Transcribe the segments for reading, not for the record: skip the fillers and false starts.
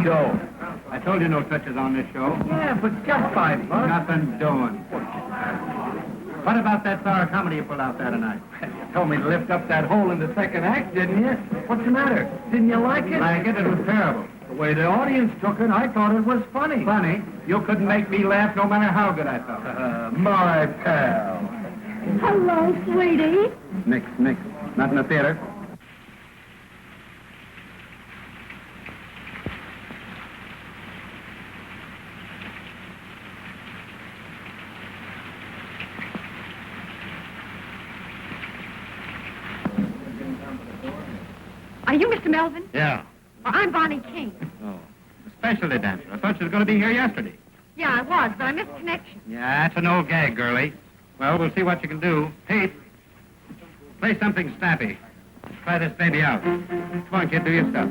dough. I told you no touches on this show. Yeah, but just $5. Nothing doing. What about that sour comedy you pulled out there tonight? You told me to lift up that hole in the second act, didn't you? What's the matter? Didn't you like it? Like it? It was terrible. The way the audience took it, I thought it was funny. Funny? You couldn't make me laugh no matter how good I felt. My pal. Hello, sweetie. Nix. Not in the theater. Are you Mr. Melvin? Yeah. Well, I'm Bonnie King. Oh. A specialty dancer. I thought she was going to be here yesterday. Yeah, I was, but I missed connection. Yeah, that's an old gag, girlie. Well, we'll see what you can do. Pete, play something snappy. Try this baby out. Come on, kid, do your stuff.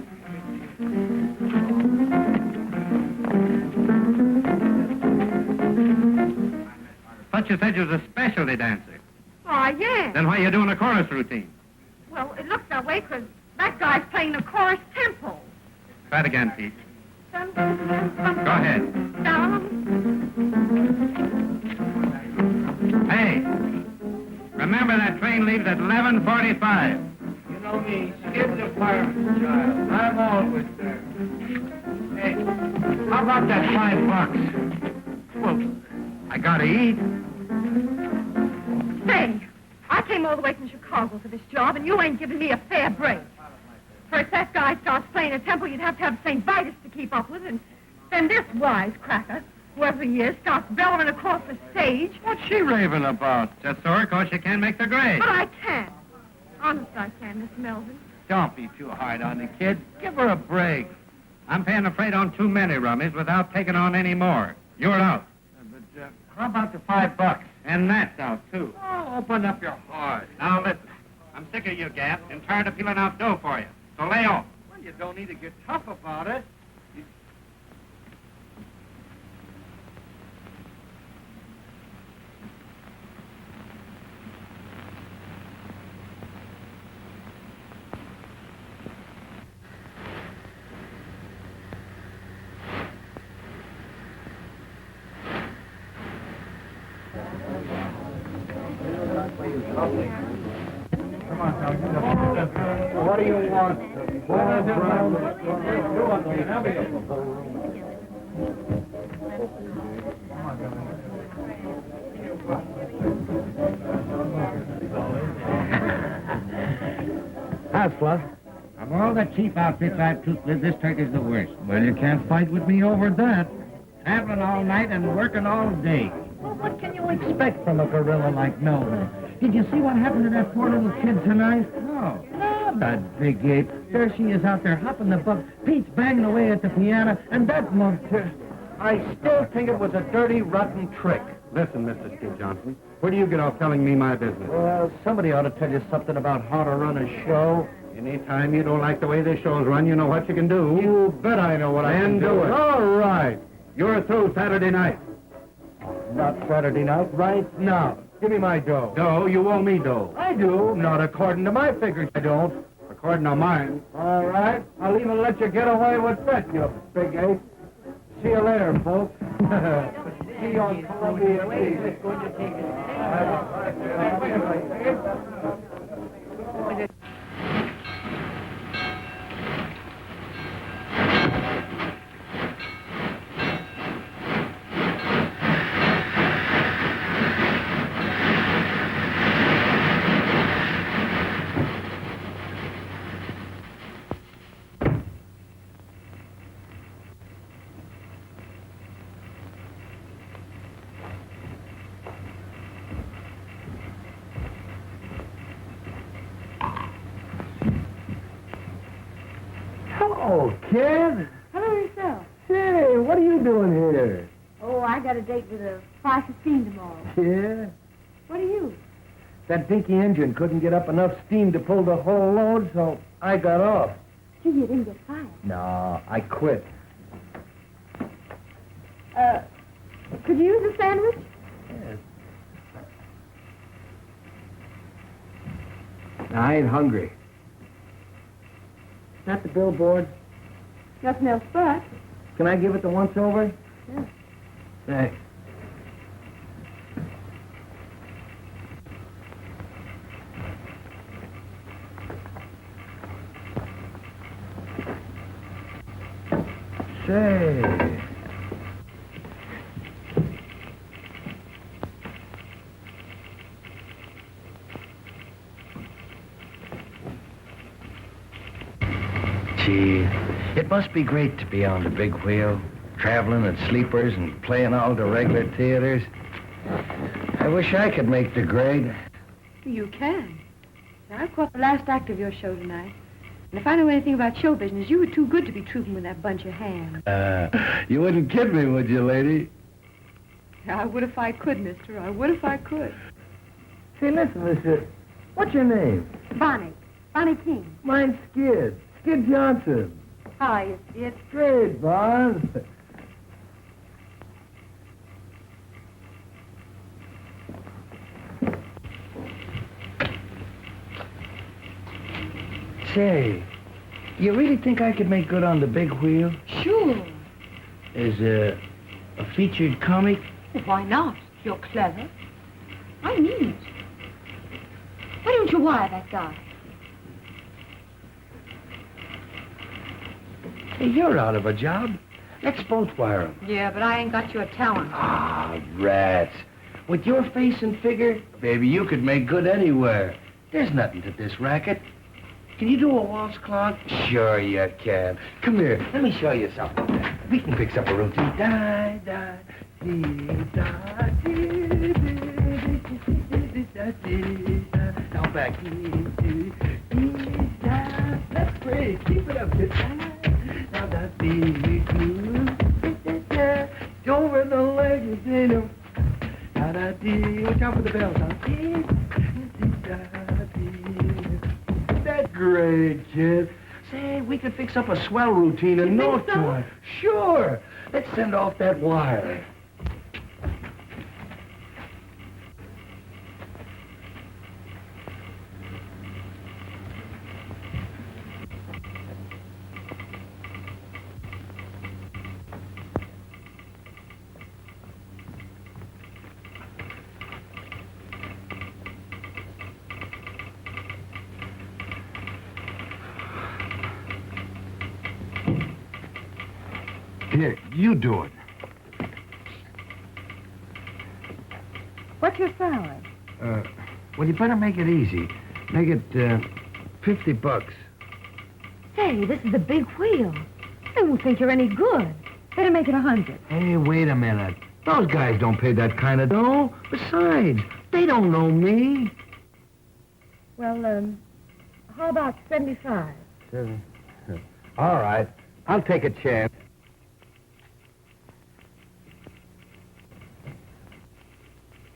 Thought you said you was a specialty dancer. Oh, yeah. Then why are you doing a chorus routine? Well, it looks that way because that guy's playing the chorus tempo. Try it again, Pete. Go Go ahead. Hey, remember that train leaves at 11:45. You know me, skip the fireman's child. I'm always there. Hey, how about that $5? Well, I gotta eat. Say, I came all the way from Chicago for this job, and you ain't giving me a fair break. First, that guy starts playing a tempo you'd have to have St. Vitus to keep up with, and then this wisecracker, whoever he is, starts bellowing across the stage. What's she raving about? Just so her cause she can't make the grade. But I can't. Honest, I can, Miss Melvin. Don't be too hard on the kid. Give her a break. I'm paying the freight on too many rummies without taking on any more. You're out. But how about the $5? And that's out, too. Oh, open up your heart. Now, listen. I'm sick of you, Gap, and tired of peeling out dough for you. So lay off. Well, you don't need to get tough about it. Come on, now. What do you want? How's Fluff? Of all the cheap outfits I've toothed with, this turkey's the worst. Well, you can't fight with me over that. Traveling all night and working all day. Well, what can you expect from a gorilla like Melvin? Did you see what happened to that poor little kid tonight? No. Oh, that big ape. There she is out there hopping the buck. Pete's banging away at the piano, and that mug... I still think it was a dirty, rotten trick. Listen, Mr. Steve Johnson, where do you get off telling me my business? Well, somebody ought to tell you something about how to run a show. Anytime you don't like the way this show's run, you know what you can do. You bet I know what I can do. All right. You're through Saturday night. Not Saturday night, right now. Give me my dough. Dough? You owe me dough. I do. Not according to my figures, I don't. According to mine. All right. I'll even let you get away with that, you big ape. See you later, folks. See you on Columbia Eve. Hello, kid. Hello yourself. Hey, what are you doing here? Oh, I got a date with a 5:15 tomorrow. Yeah? What are you? That dinky engine couldn't get up enough steam to pull the whole load, so I got off. Gee, you didn't get fired. No, I quit. Could you use a sandwich? Yes. I ain't hungry. That the billboard? Nothing else but. Can I give it the once-over? Sure. Thanks. Say. Gee, it must be great to be on the big wheel, traveling at sleepers and playing all the regular theaters. I wish I could make the grade. You can. Now, I caught the last act of your show tonight. And if I know anything about show business, you were too good to be trooping with that bunch of hands. You wouldn't kid me, would you, lady? I would if I could, mister. I would if I could. Say, listen, mister. What's your name? Bonnie. Bonnie King. Mine's Skid. Skid Johnson. Hi, it's Great, boss. Say, you really think I could make good on the big wheel? Sure. As a featured comic? Well, why not? You're clever. I need it. Why don't you wire that guy? Hey, you're out of a job. Let's both wire him. Yeah, but I ain't got your talent. Ah, rats. With your face and figure, baby, you could make good anywhere. There's nothing to this racket. Can you do a waltz clock? Sure you can. Come here, let me show you something. We can fix up a routine. Da, da, dee, da, dee, dee, dee, da, dee, da. Now back. Dee, dee, dee, da. That's great. Keep it up. Now that dee, dee, da. Over the legs, you know. Da, da, dee. Watch out for the bells. Dee, dee, da, dee. That's great, kid. Say, we could fix up a swell routine in no time. Sure. Let's send off that wire. Here, you do it. What's your salary? Well, you better make it easy. Make it, $50. Say, this is a big wheel. They won't think you're any good. Better make it 100. Hey, wait a minute. Those guys don't pay that kind of dough. Besides, they don't know me. Well, how about 75? All right. I'll take a chance.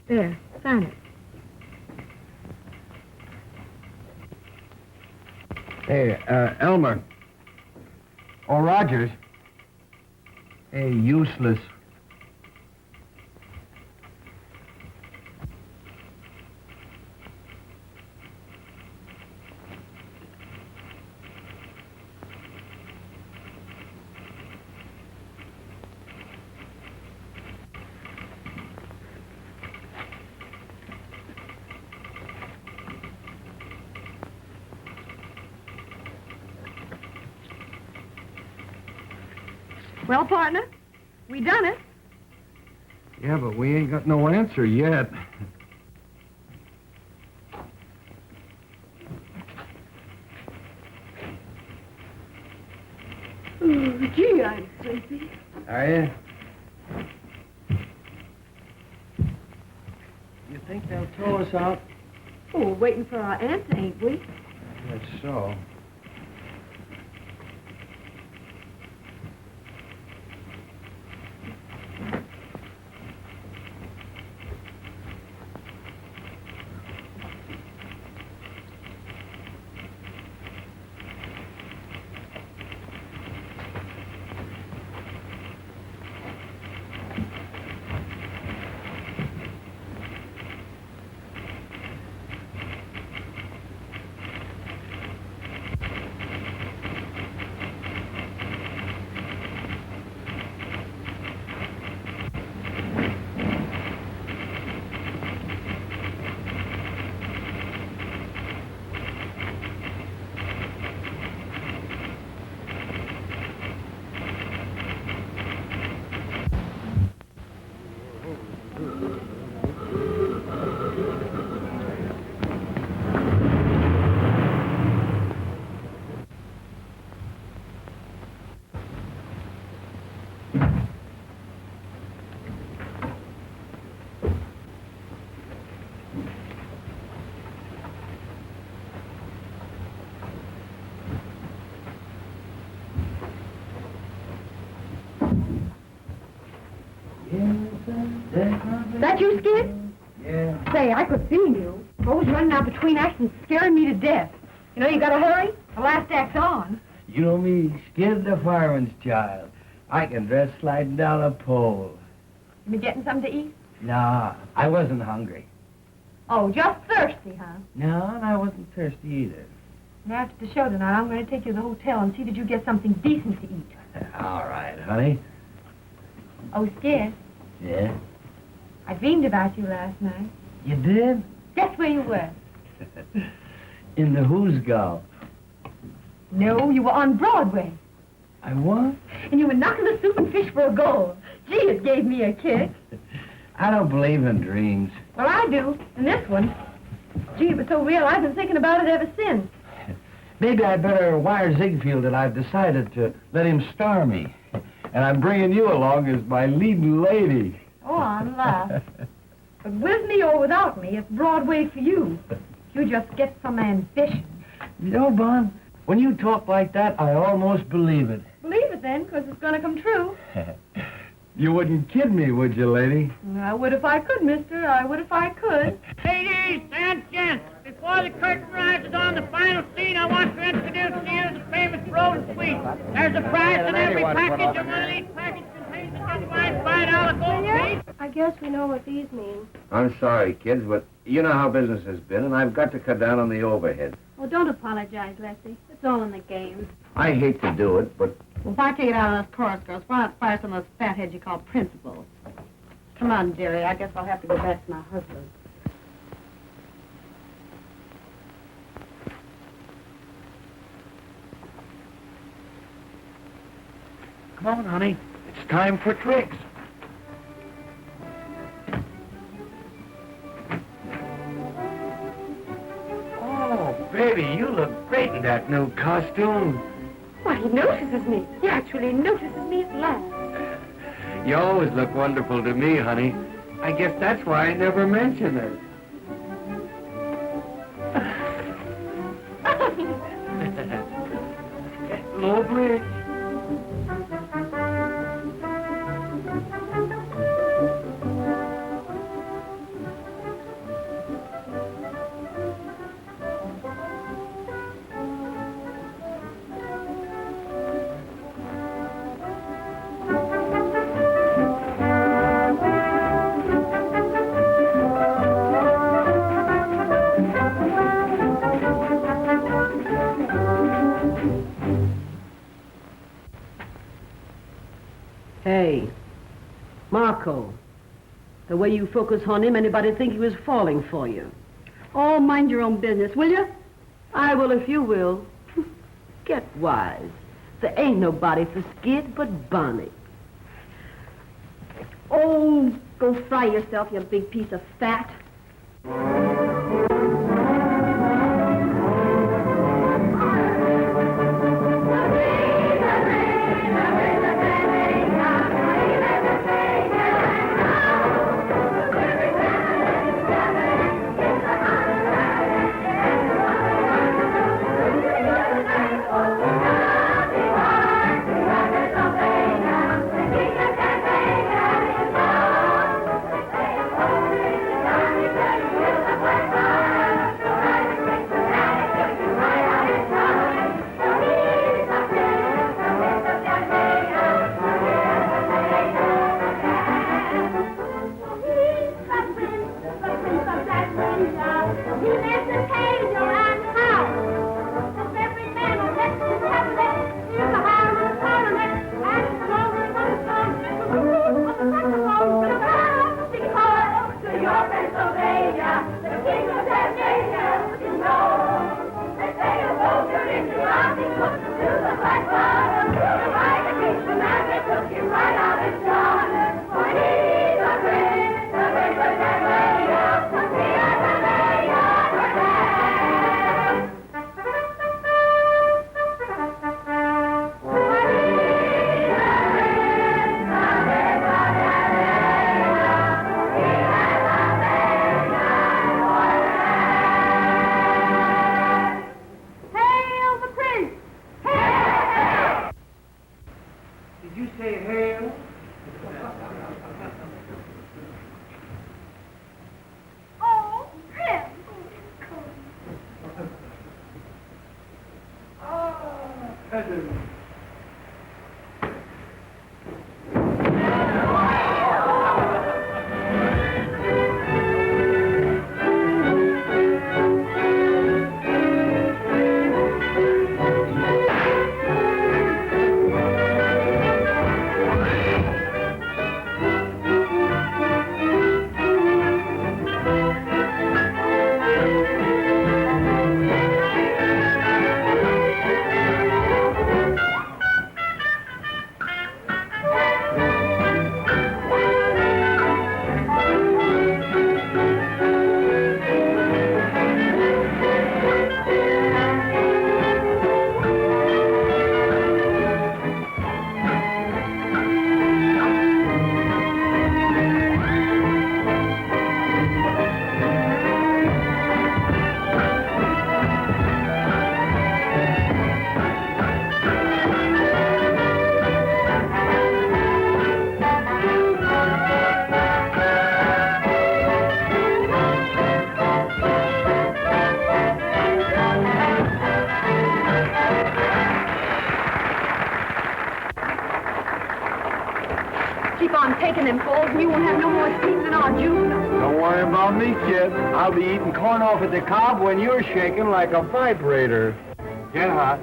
There, sign it. Hey, Elmer. Or Rogers. Hey, useless. Well, partner, we done it. Yeah, but we ain't got no answer yet. Oh, gee, I'm sleepy. Are you? You think they'll throw us out? Oh, we're waiting for our answer, ain't we? That's so. That you, Skid? Yeah. Say, I could feel you. Always running out between acts and scaring me to death. You know, you gotta hurry. The last act's on. You know me, Skid the fireman's child. I can dress sliding down a pole. You been getting something to eat? Nah, I wasn't hungry. Oh, just thirsty, huh? No, and I wasn't thirsty either. And after the show tonight, I'm going to take you to the hotel and see that you get something decent to eat. All right, honey. Oh, Skid, Yeah? I dreamed about you last night. You did? Guess where you were? In the Who's Golf. No, you were on Broadway. I what? And you were knocking the soup and fish for a goal. Gee, it gave me a kick. I don't believe in dreams. Well, I do. And this one. Gee, it was so real, I've been thinking about it ever since. Maybe I'd better wire Ziegfeld that I've decided to let him star me. And I'm bringing you along as my leading lady. Oh, I'm laugh. But with me or without me, it's Broadway for you. You just get some ambition. You know, Bon, when you talk like that, I almost believe it. Believe it then, because it's going to come true. You wouldn't kid me, would you, lady? I would if I could, mister. I would if I could. Ladies and gents, before the curtain rises on the final scene, I want to introduce to you the famous Road Suite. There's a prize in every package, and one of these packages contains a genuine $5 gold piece. I guess we know what these mean. I'm sorry, kids, but you know how business has been, and I've got to cut down on the overhead. Well, don't apologize, Leslie. It's all in the game. I hate to do it, but Well, if I take it out of those chorus girls, why not fire some of those fatheads you call principals? Come on, dearie. I guess I'll have to go back to my husband. Come on, honey. It's time for tricks. Oh, baby, you look great in that new costume. Why, he notices me. He actually notices me at last. You always look wonderful to me, honey. I guess that's why I never mention it. Low bridge. Hey, Marco, the way you focus on him, anybody think he was falling for you? Oh, mind your own business, will you? I will if you will. Get wise. There ain't nobody for Skid but Bonnie. Oh, go fry yourself, you big piece of fat. Keep on taking them falls, and you won't have no more sleep than our juvenile. Don't worry about me, kid. I'll be eating corn off at the cob when you're shaking like a vibrator. Get hot.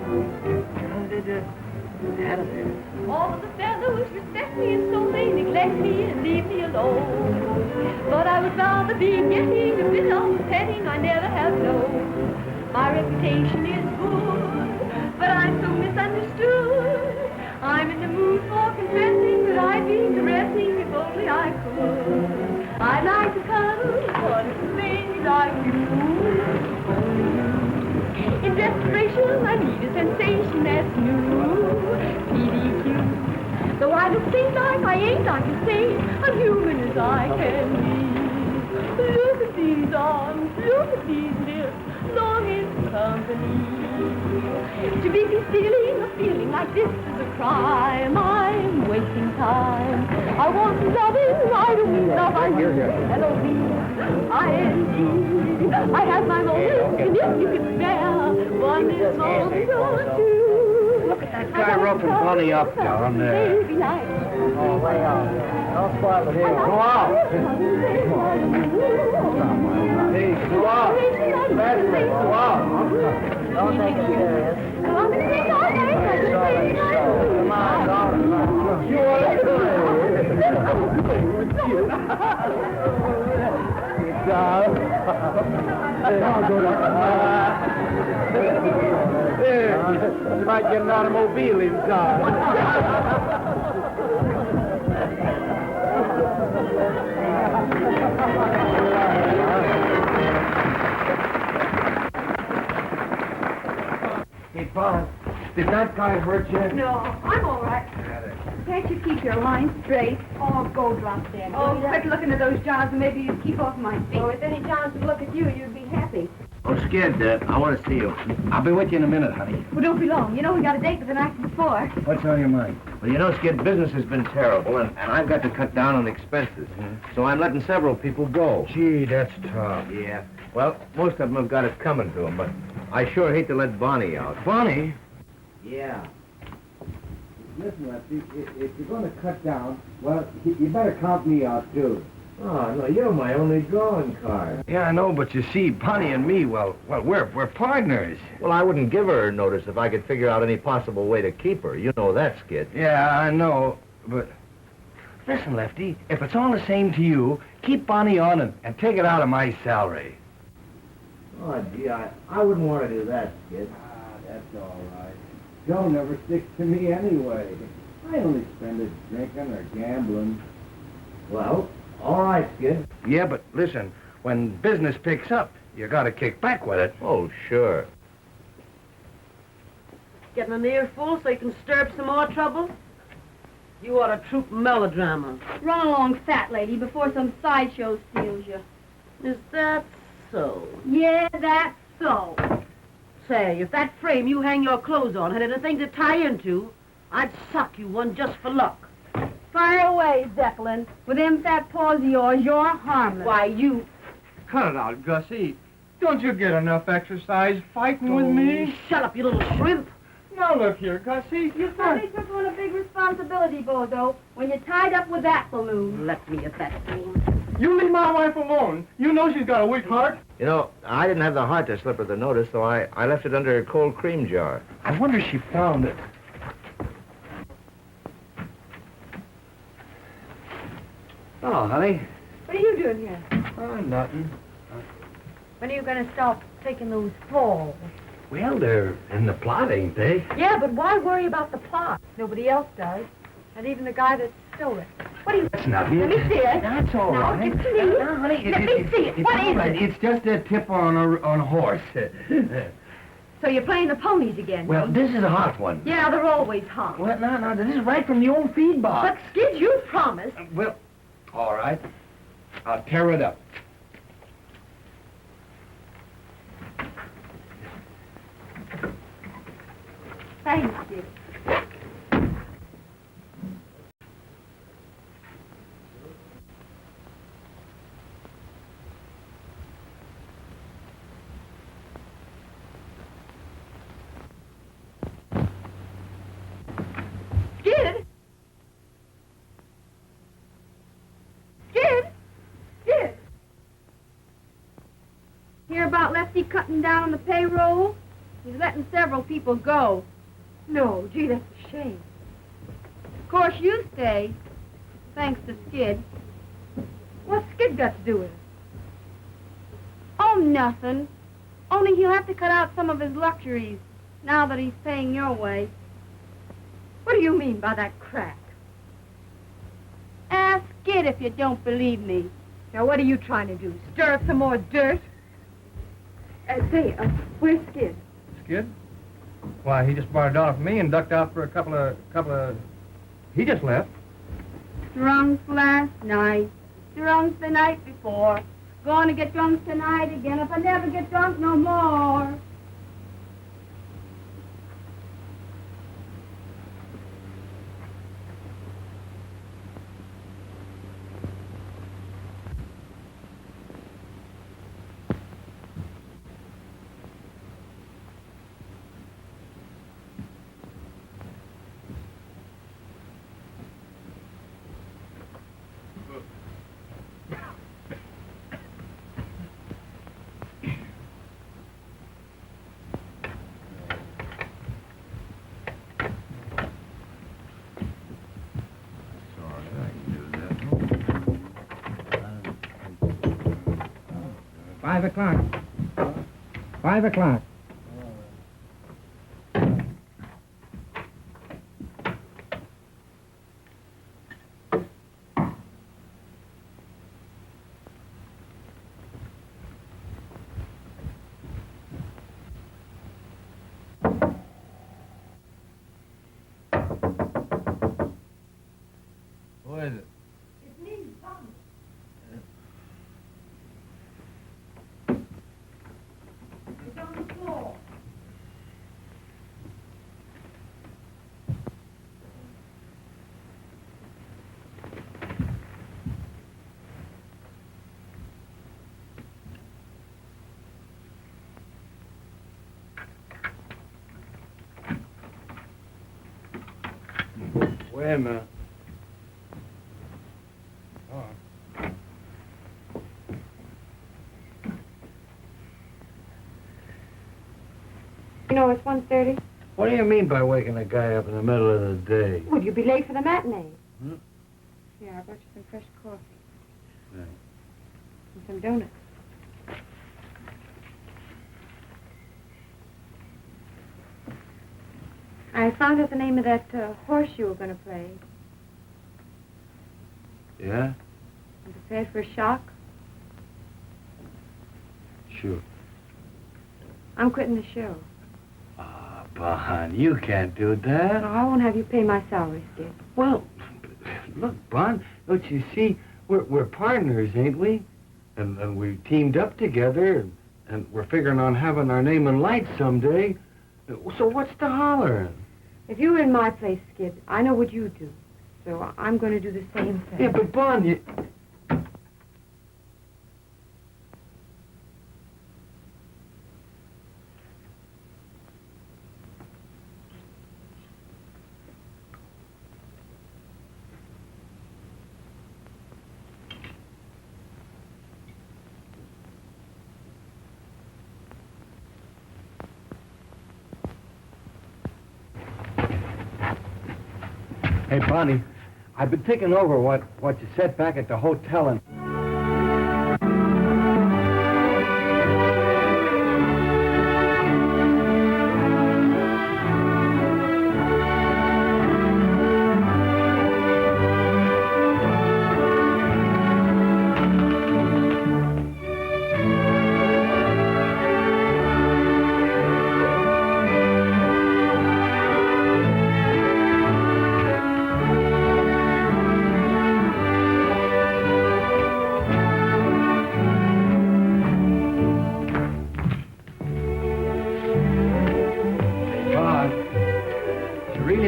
All of the fellows respect me, and so they neglect me and leave me alone. But I would rather be getting a bit of petting I never have known. My reputation is good, but I'm so misunderstood. I'm in the mood for confessing that I'd be caressing if only I could. I'd like to cuddle one lady like you. In desperation, I need a sensation that's new. PDQ. Though I don't think like I ain't, I can say I'm human as I can be. Look at these arms, look at these lips, longing for company. To be concealing a feeling like this is a crime. I'm wasting time. I want loving right away. Love I need. L-O-V-I-N-D. I have my moments, and if you can spare one little moment or two. Look at that guy roughing Bunny up down there. Baby life. Oh, way out. Don't spoil it here. Go out. Hey, go out. That's it. Go out. Don't take it serious. I'm going to sing all day. Come on, darling. You want you might get an automobile inside. Hey, Paul, did that guy hurt you? No, I'm all right. Can't you keep your line straight? Oh, go drop dead. Oh, quit looking at those jars and maybe you'd keep off my feet. Oh, if any chance to look at you, you'd be happy. I'm scared, Dad. I want to see you. I'll be with you in a minute, honey. Well, don't be long. You know we got a date with the night before. What's on your mind? Well, you know, Skid, business has been terrible, and I've got to cut down on expenses. So I'm letting several people go. Gee, that's tough. Yeah. Well, most of them have got it coming to them, but I sure hate to let Bonnie out. Bonnie? Yeah. Listen, Lefty, if you're going to cut down, well, you better count me out, too. Oh, no, you're my only drawing card. Yeah, I know, but you see, Bonnie and me, well, we're partners. Well, I wouldn't give her a notice if I could figure out any possible way to keep her. You know that, Skid. Yeah, I know, but... Listen, Lefty, if it's all the same to you, keep Bonnie on and take it out of my salary. Oh, gee, I wouldn't want to do that, Skid. That's all right. Joe never sticks to me anyway. I only spend it drinking or gambling. Well, all right, Skid. Yeah, but listen, when business picks up, you gotta kick back with it. Oh, sure. Getting an earful so you can stir up some more trouble? You ought to troupe melodrama. Run along, fat lady, before some sideshow steals you. Is that so? Yeah, that's so. Say, if that frame you hang your clothes on had anything to tie into, I'd sock you one just for luck. Fire away, Zeppelin. With them fat paws of yours, you're harmless. Why, you... Cut it out, Gussie. Don't you get enough exercise fighting with me? Shut up, you little shrimp. Now look here, Gussie. You finally took on a big responsibility, Bozo, when you tied up with that balloon. Let me at that balloon. You leave my wife alone. You know she's got a weak heart. You know, I didn't have the heart to slip her the notice, so I left it under a cold cream jar. I wonder if she found it. Oh, honey. What are you doing here? Oh, nothing. When are you going to stop taking those falls? Well, they're in the plot, ain't they? Yeah, but why worry about the plot? Nobody else does. Not even the guy that stole it. What do you... That's nothing. Let me see it. That's all No, right. give it to me. No, honey, Let me see it. It's What all is right. it? It's just a tip on a horse. So you're playing the ponies again? Well, this is a hot one. Yeah, they're always hot. Well, no, this is right from the old feed box. But, Skid, you promised. Well, all right. I'll tear it up. Thanks, Skid. Skid? Skid? Skid? Hear about Lefty cutting down on the payroll? He's letting several people go. No, gee, that's a shame. Of course, you stay, thanks to Skid. What's Skid got to do with it? Oh, nothing. Only he'll have to cut out some of his luxuries now that he's paying your way. What do you mean by that crack? Ask Skid if you don't believe me. Now, what are you trying to do? Stir up some more dirt? Say, where's Skid? Skid? Why, he just borrowed $1 from me and ducked out for a couple of... He just left. Drunk last night. Drunk the night before. Going to get drunk tonight again if I never get drunk no more. $5. 5 o'clock. Who is it? It's me, Tom. It's on the floor. Wait a minute. Oh. You know, it's 1:30. What do you mean by waking a guy up in the middle of the day? Would you be late for the matinee? Hmm? Yeah, I brought you some fresh coffee. Thanks. And some donuts. I found out the name of that horse you were going to play. Yeah? I'm prepared for a shock. Sure. I'm quitting the show. Ah, Bon, you can't do that. I won't have you pay my salary, Skid. Well, look, Bon, don't you see? We're partners, ain't we? And we teamed up together, and we're figuring on having our name in lights someday. So what's the holler? If you were in my place, Skid, I know what you do. So I'm going to do the same thing. Yeah, but Bon, you... Hey, Bonnie, I've been thinking over what you said back at the hotel and...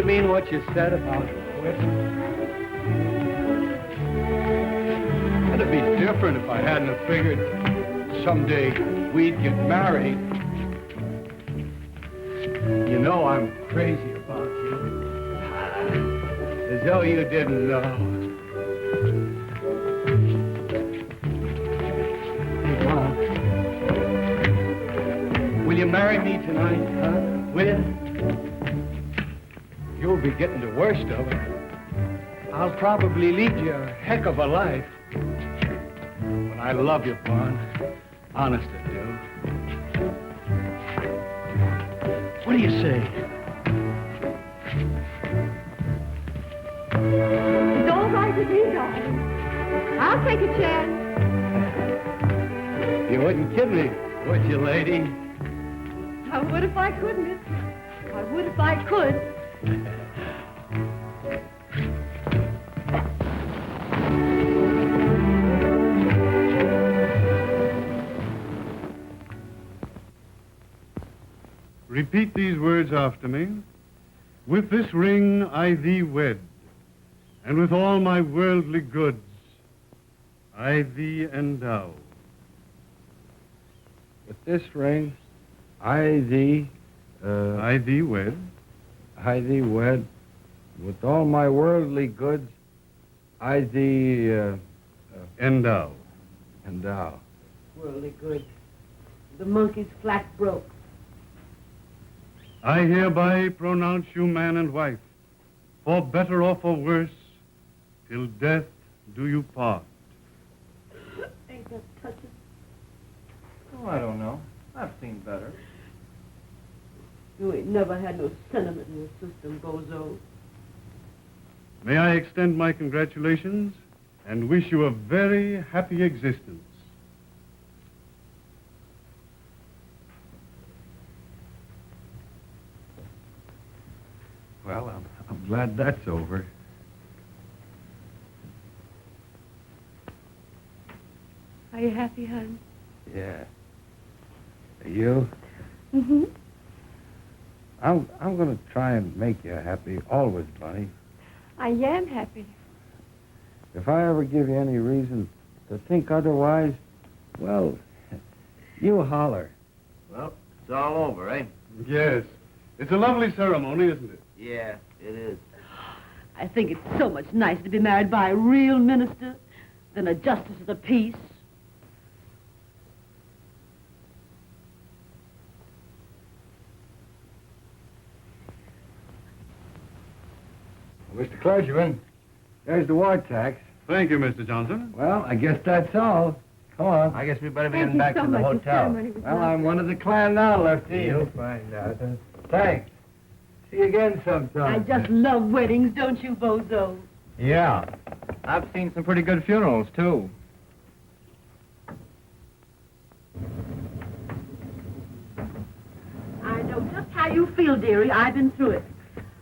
What you said about quitting. It'd be different if I hadn't have figured someday we'd get married. You know I'm crazy about you. As though you didn't know. Hey, Mom. Will you marry me tonight, huh? Will you? You'll be getting the worst of it. I'll probably lead you a heck of a life. But I love you, Vaughn. Honest I do. What do you say? It's all right with me, darling. I'll take a chance. You wouldn't kid me, would you, lady? I would if I could, miss. I would if I could. Repeat these words after me. With this ring I thee wed, and with all my worldly goods I thee endow. With this ring, I thee wed. I thee wed. With all my worldly goods, I thee endow. Endow. Worldly good. The monkey's flat broke. I hereby pronounce you man and wife, for better or for worse, till death do you part. Ain't that touching? Oh, I don't know. I've seen better. You ain't never had no sentiment in your system, Bozo. May I extend my congratulations and wish you a very happy existence. Well, I'm glad that's over. Are you happy, hon? Yeah. Are you? Mm-hmm. I'm going to try and make you happy always, Bunny. I am happy. If I ever give you any reason to think otherwise, well, you holler. Well, it's all over, eh? Yes. It's a lovely ceremony, isn't it? Yeah, it is. I think it's so much nicer to be married by a real minister than a justice of the peace. Mr. Clergyman, there's the war tax. Thank you, Mr. Johnson. Well, I guess that's all. Come on. I guess we better be Thank getting you back so to the much. The hotel. ceremony was Well, lovely. I'm one of the clan now, Lefty. You'll find out. Thanks. See you again sometime. I just love weddings, don't you, Bozo? Yeah. I've seen some pretty good funerals, too. I know just how you feel, dearie. I've been through it.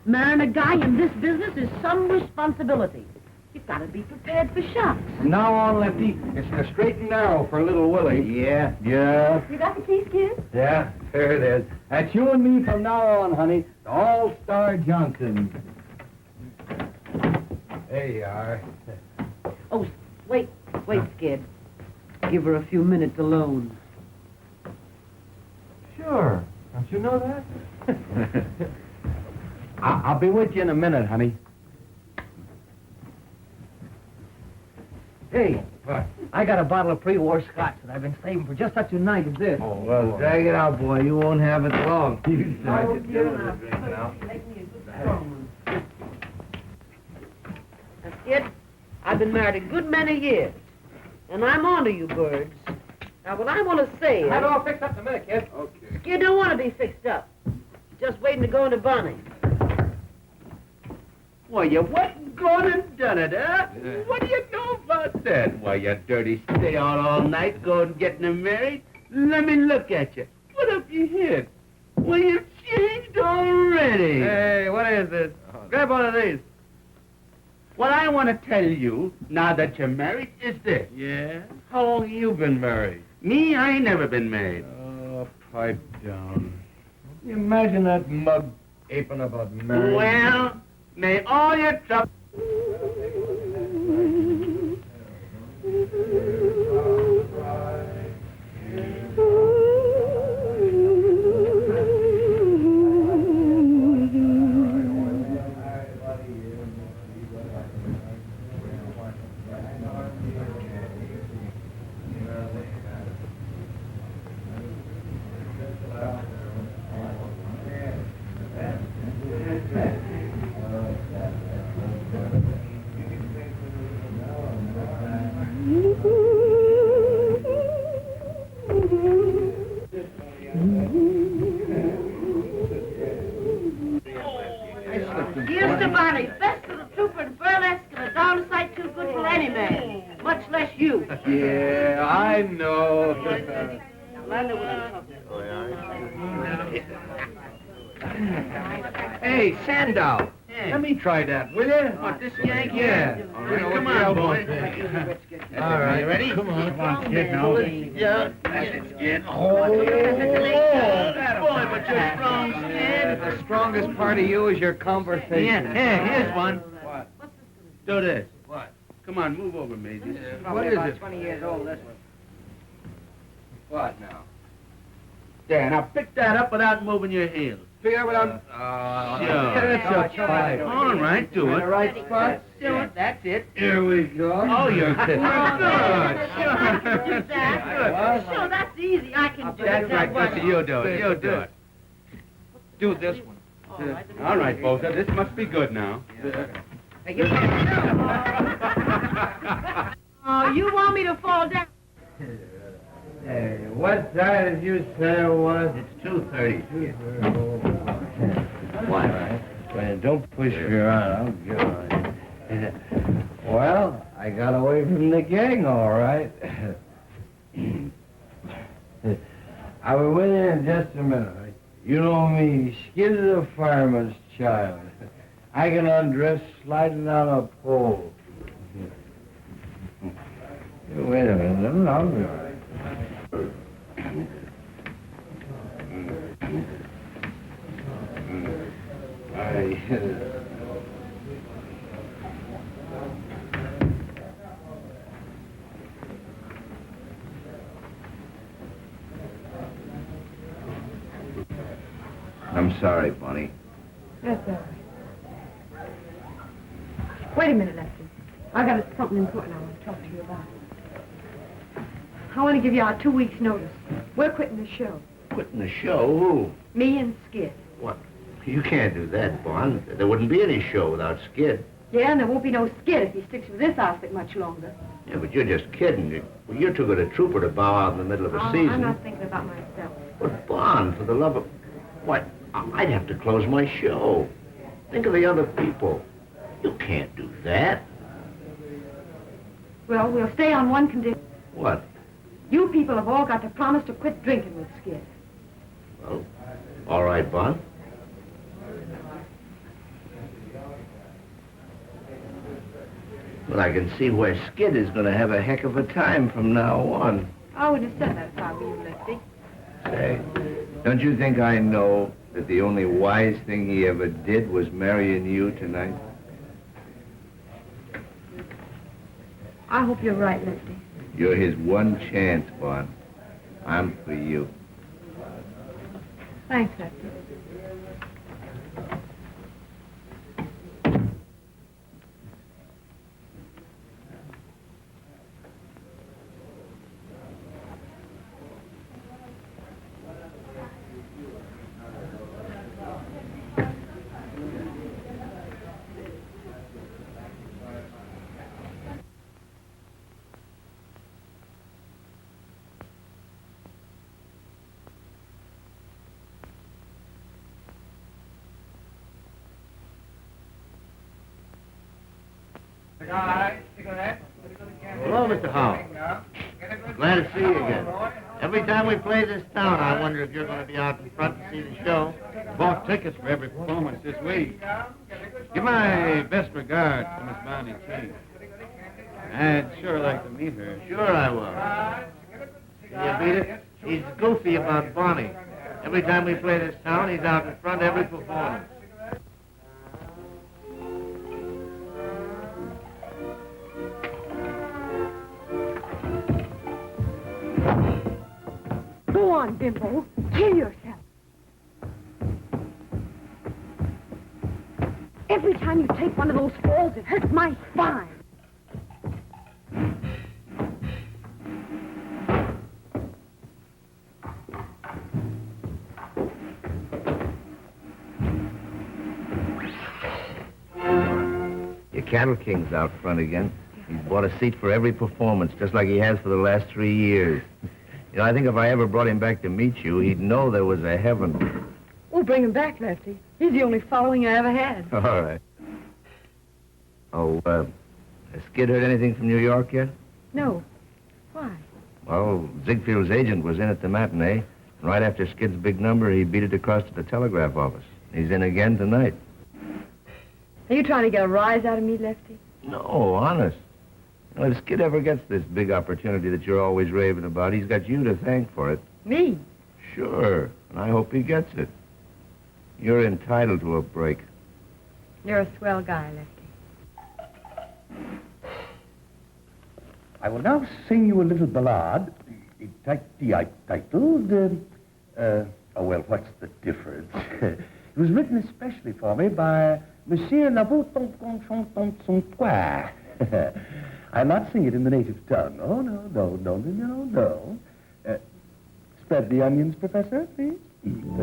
Marrying a guy in this business is some responsibility. You've got to be prepared for shocks. From now on, Lefty, it's the straight and narrow for little Willie. Yeah. Yeah. You got the keys, kid? Yeah, there it is. That's you and me from now on, honey. The All-Star Johnson. There you are. Oh, wait, Skid. Give her a few minutes alone. Sure. Don't you know that? I'll be with you in a minute, honey. Hey, I got a bottle of pre-war scotch that I've been saving for just such a night as this. Oh, well, drag it out, boy. You won't have it long. You start Oh, to dear, do now, the drink now. make me a good strong one. Skid. I've been married a good many years. And I'm on to you, birds. Now, what I want to say is... Have it all fixed up in a minute, kid. Okay. Skid don't want to be fixed up. He's just waiting to go into Bonnie. Why, you wasn't gone and done it, huh? What do you know about that? Why, you dirty stay out all night going and getting them married? Let me look at you. Put up your head. Well, you've changed already. Hey, what is this? Grab one of these. What I want to tell you, now that you're married, is this. Yeah? How long have you been married? Me, I ain't never been married. Oh, pipe down. You imagine that mug aping about marriage. Well, may all your trouble... Here's to Bonnie, best of the trooper and burlesque and a darn sight too good for any man, much less you. Yeah, I know. Landa was Hey, Sandow. Let me try that, will you? What, this yank? Yeah. All right, come on, boy. All right, ready? Come on, kid, now. Yeah, that's it, Skid. Oh, boy, but you're strong, Skid. The strongest part of you is your conversation. Yeah, hey, here's one. What? Do this. What? Come on, move over, Maisie. What is it? 20 years old, this one. What now? There, now pick that up without moving your heels. Figure out what I'm... Sure. It's a five. All right, do In it. the right spot? Do it. That's it. Here we go. Oh, you're good. I can do that. What? Sure, that's easy. I can do That's it. right, Gussie. You do it. You do it. Do this one. All right, Bolter. This must be good now. Oh, you want me to fall down? Hey, what time did you say it was? It's 2:30. What? Well, don't push me around. I'll get on it. Well, I got away from the gang, all right. I'll be with you in just a minute. You know me, Skid is a fireman's child. I can undress sliding on a pole. Wait a minute, I'll be all right. I'm sorry, Bonnie. That's all right. Wait a minute, Lefty. I got something important I want to talk to you about. I want to give you our 2 weeks' notice. We're quitting the show. Quitting the show? Who? Me and Skid. What? You can't do that, Bon. There wouldn't be any show without Skid. Yeah, and there won't be no Skid if he sticks with this outfit much longer. Yeah, but you're just kidding. Well, you're too good a trooper to bow out in the middle of a season. I'm not thinking about myself. But, Bon, for the love of... What? I'd have to close my show. Think of the other people. You can't do that. Well, we'll stay on one condition. What? You people have all got to promise to quit drinking with Skid. Well, all right, Bon. Well, I can see where Skid is going to have a heck of a time from now on. I wouldn't have said that if I were you, Lefty. Say, don't you think I know that the only wise thing he ever did was marrying you tonight? I hope you're right, Lefty. You're his one chance, Bon. I'm for you. Thanks, Lefty. Hello, Mr. Howell. Glad to see you again. Every time we play this town, I wonder if you're going to be out in front to see the show. Bought tickets for every performance this week. Give my best regards to Miss Bonnie King. I'd sure like to meet her. Sure I will. Can you beat it? He's goofy about Bonnie. Every time we play this town, he's out in front every performance. Go on, Bimbo. Kill yourself. Every time you take one of those falls, it hurts my spine. Your Cattle King's out front again. He's bought a seat for every performance, just like he has for the last 3 years. You know, I think if I ever brought him back to meet you, he'd know there was a heaven. We'll bring him back, Lefty. He's the only following I ever had. All right. Oh, has Skid heard anything from New York yet? No. Why? Well, Ziegfield's agent was in at the matinee. Right after Skid's big number, he beat it across to the telegraph office. He's in again tonight. Are you trying to get a rise out of me, Lefty? No, honest. You know, if Skid ever gets this big opportunity that you're always raving about, he's got you to thank for it. Me? Sure, and I hope he gets it. You're entitled to a break. You're a swell guy, Lefty. I will now sing you a little ballad titled, oh, well, what's the difference? It was written especially for me by Monsieur Lavaux-Tonton-Tonton-Tonton. I'll not sing it in the native tongue. Oh, no. Spread the onions, Professor, please. Thank you.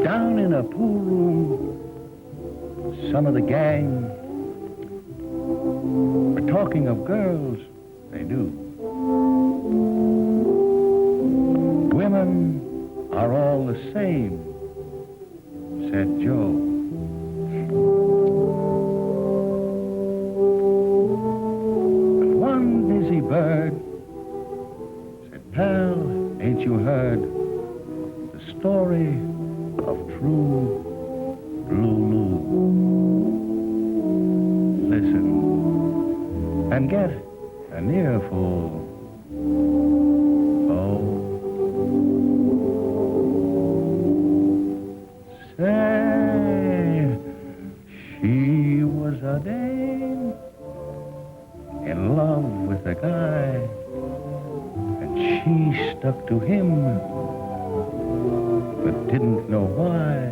Down in a pool room, some of the gang were talking of girls they knew. Women are all the same, said Joe. But one busy bird said, pal, ain't you heard the story of true Lulu? Listen and get an earful. Oh, say, she was a dame in love with a guy, and she stuck to him, but didn't know why.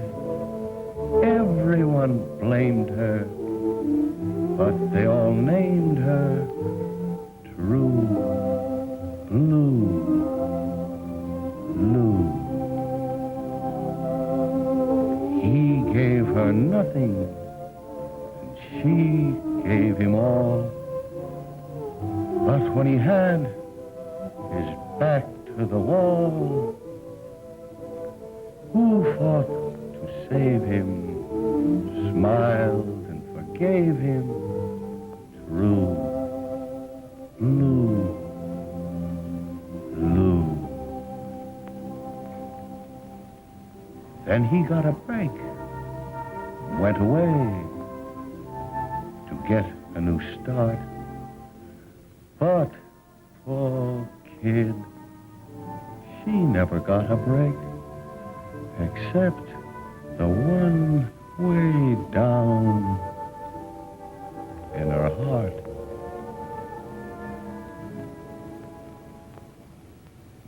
Everyone blamed her, but they all named her True Blue Lou. He gave her nothing, and she gave him all. But when he had his back to the wall, who fought to save him, smiled and forgave him? True Blue Lou. Then he got a break, went away to get a new start. But poor kid, she never got a break, except the one way down in her heart.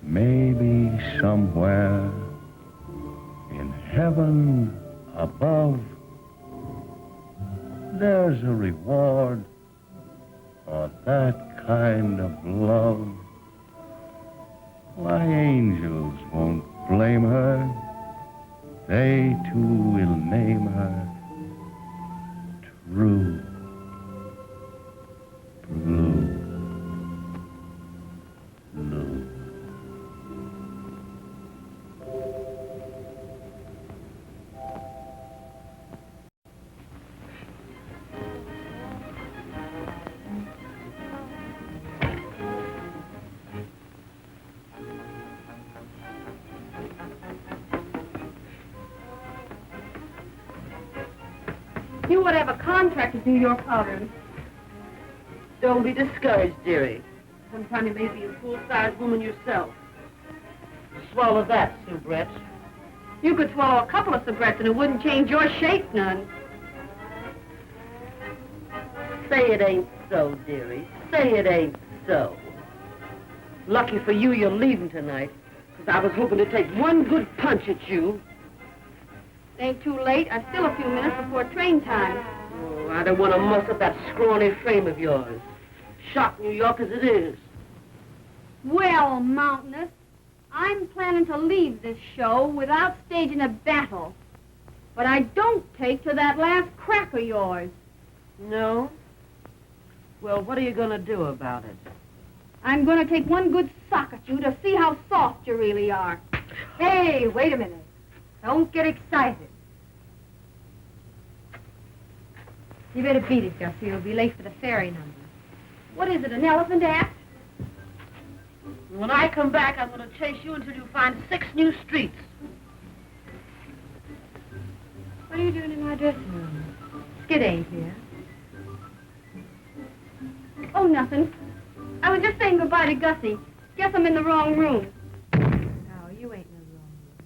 Maybe somewhere in heaven above, there's a reward for that kind of love. Why, angels won't blame her. They too will name her True Blue. You would have a contract to do your powdering. Don't be discouraged, dearie. Sometime you may be a full-sized woman yourself. Swallow that, soubrette. You could swallow a couple of soubrettes and it wouldn't change your shape none. Say it ain't so, dearie. Say it ain't so. Lucky for you, you're leaving tonight, because I was hoping to take one good punch at you. Ain't too late. I've still a few minutes before train time. Oh, I don't want to muss up that scrawny frame of yours. Shock New York as it is. Well, Mountainous, I'm planning to leave this show without staging a battle. But I don't take to that last crack of yours. No? Well, what are you going to do about it? I'm going to take one good sock at you to see how soft you really are. Hey, wait a minute. Don't get excited. You better beat it, Gussie. You'll be late for the ferry number. What is it, an elephant act? When I come back, I'm going to chase you until you find 6 new streets. What are you doing in my dressing room? Skid ain't here. Oh, nothing. I was just saying goodbye to Gussie. Guess I'm in the wrong room. No, you ain't in the wrong room.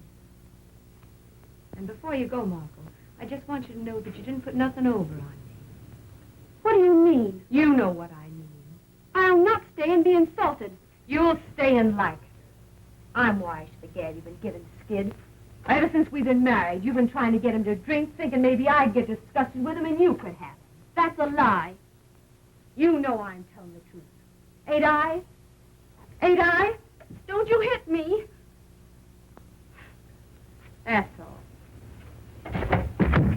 And before you go, Marco, I just want you to know that you didn't put nothing over on me. What do you mean? You know what I mean. I'll not stay and be insulted. You'll stay and like it. I'm wise to the gad you've been giving Skid. Ever since we've been married, you've been trying to get him to drink, thinking maybe I'd get disgusted with him and you could have him. That's a lie. You know I'm telling the truth. Ain't I? Ain't I? Don't you hit me. That's all.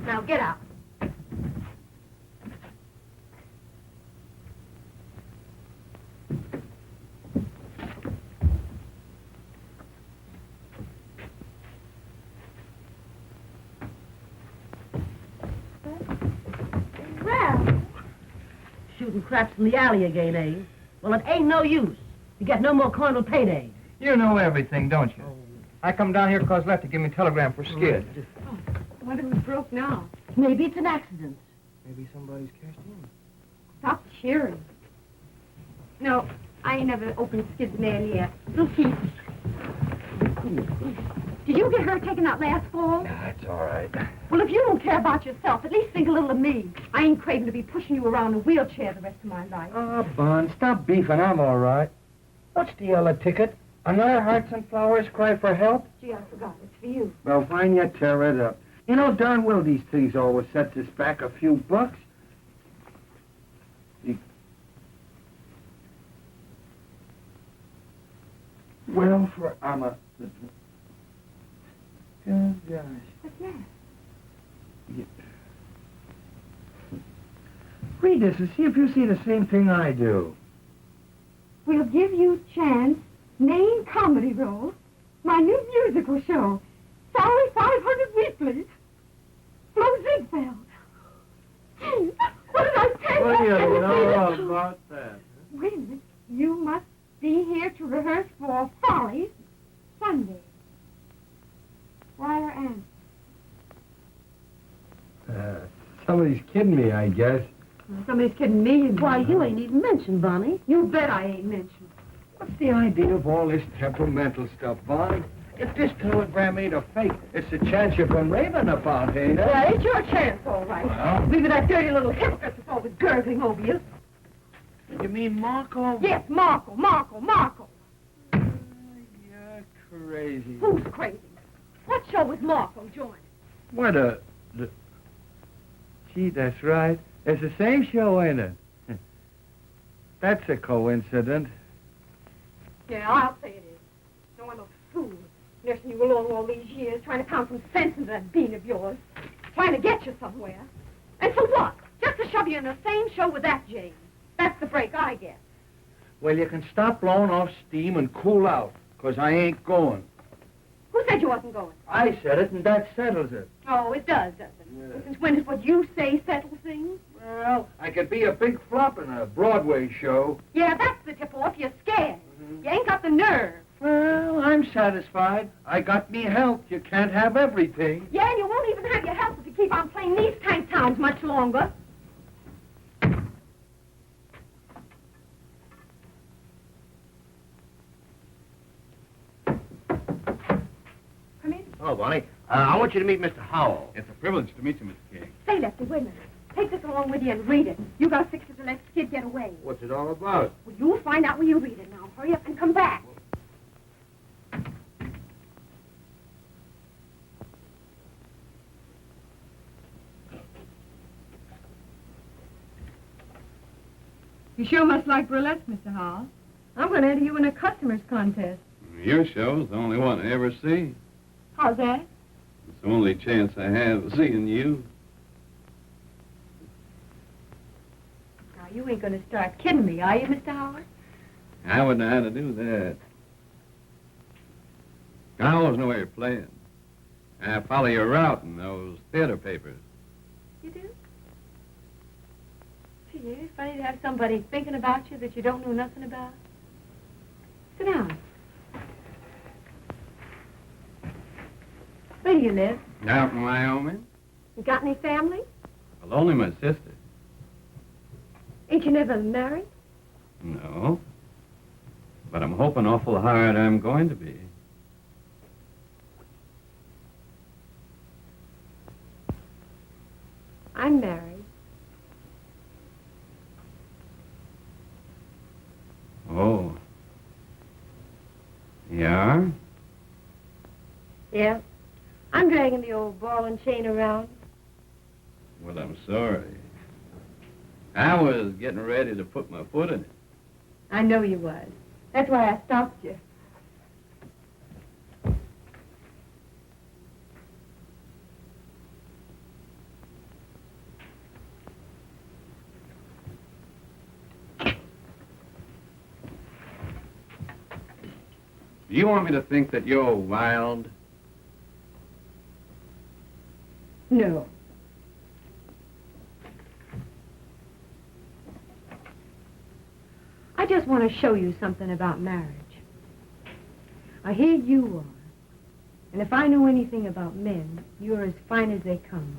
Now get out. Well, Shooting craps in the alley again, eh? Well, it ain't no use. You get no more coin till payday. You know everything, don't you? I come down here because Lefty gave me a telegram for Skid. I wonder who's broke now. Maybe it's an accident. Maybe somebody's cashed in. Stop cheering. No, I ain't never opened Skid's mail yet. We'll see. Did you get her taken out last fall? That's all right. Well, if you don't care about yourself, at least think a little of me. I ain't craving to be pushing you around in a wheelchair the rest of my life. Oh, Bon, stop beefing. I'm all right. What's the yellow ticket? Another Hearts and Flowers cry for help? Gee, I forgot. It's for you. Well, fine, you tear it up. You know darn well these things always sets us back a few bucks. Well, for Amma. Oh, gosh. What's that? Read this and see if you see the same thing I do. We'll give you chance, main comedy role, my new musical show, salary 500 weekly, Flo Ziegfeld. Gee, what did I tell What do you you? know about that? Wait a minute. You must be here to rehearse for Follies Sunday. Wire Ann. Somebody's kidding me, I guess. Well, somebody's kidding me. Why, you ain't even mentioned, Bonnie. You bet I ain't mentioned. What's the idea of all this temperamental stuff, Vaughn? If this telegram ain't a fake, it's a chance you've been raving about, ain't it? Well, it's your chance, all right. Well? Leave it that dirty little hypocrite that's always gurgling over you. You mean Marco? Yes, Marco. You're crazy. Who's crazy? What show was Marco joining? What a... Gee, that's right. It's the same show, ain't it? That's a coincidence. Yeah, I'll say it is. Nursing you along all these years, trying to pound some sense into that bean of yours. Trying to get you somewhere. And for what? Just to shove you in the same show with that Jane. That's the break I get. Well, you can stop blowing off steam and cool out, 'cause I ain't going. Who said you wasn't going? I said it, and that settles it. Oh, it does, doesn't it? Yeah. Since when does what you say settle things? Well, I could be a big flop in a Broadway show. Yeah, that's the tip-off. You're scared. You ain't got the nerve. Well, I'm satisfied. I got me health. You can't have everything. Yeah, and you won't even have your health if you keep on playing these tank towns much longer. Come in. Oh, Bonnie, I want you to meet Mr. Howell. It's a privilege to meet you, Mr. King. Say, Lefty, wait a minute. Take this along with you and read it. You got to fix it to let the kid get away. What's it all about? Well, you'll find out when you read it now. Hurry up and come back. You sure must like burlesque, Mr. Hall. I'm going to enter you in a customer's contest. Your show's the only one I ever see. How's that? It's the only chance I have of seeing you. Now, you ain't going to start kidding me, are you, Mr. Howard? I wouldn't know how to do that. I always know where you're playing. I follow your route in those theater papers. You do? Gee, it's funny to have somebody thinking about you that you don't know nothing about. Sit down. Where do you live? Out in Wyoming? You got any family? Well, only my sister. Ain't you never married? No. But I'm hoping awful hard I'm going to be. I'm married. Oh. Yeah? Yeah. I'm dragging the old ball and chain around. Well, I'm sorry. I was getting ready to put my foot in it. I know you was. That's why I stopped you. Do you want me to think that you're wild? No. I just want to show you something about marriage. Here you are. And if I know anything about men, you're as fine as they come.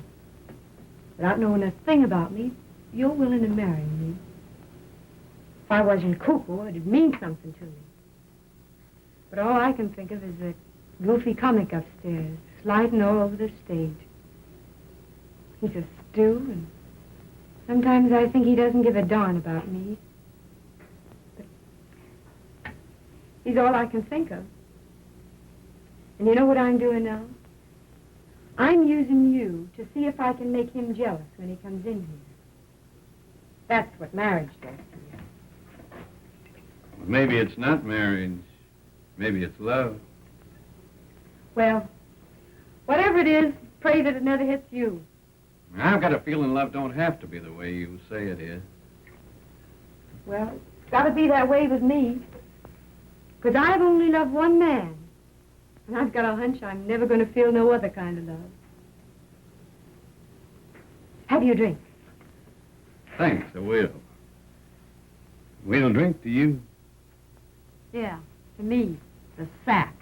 Without knowing a thing about me, you're willing to marry me. If I wasn't cuckoo, it'd mean something to me. But all I can think of is the goofy comic upstairs, sliding all over the stage. He's a stew, and sometimes I think he doesn't give a darn about me. But he's all I can think of. And you know what I'm doing now? I'm using you to see if I can make him jealous when he comes in here. That's what marriage does to you. Well, maybe it's not marriage. Maybe it's love. Well, whatever it is, pray that it never hits you. I've got a feeling love don't have to be the way you say it is. Well, it's got to be that way with me. Because I've only loved one man. And I've got a hunch I'm never going to feel no other kind of love. Have you a drink? Thanks, I will. We'll drink to you. Yeah, to me, the sack.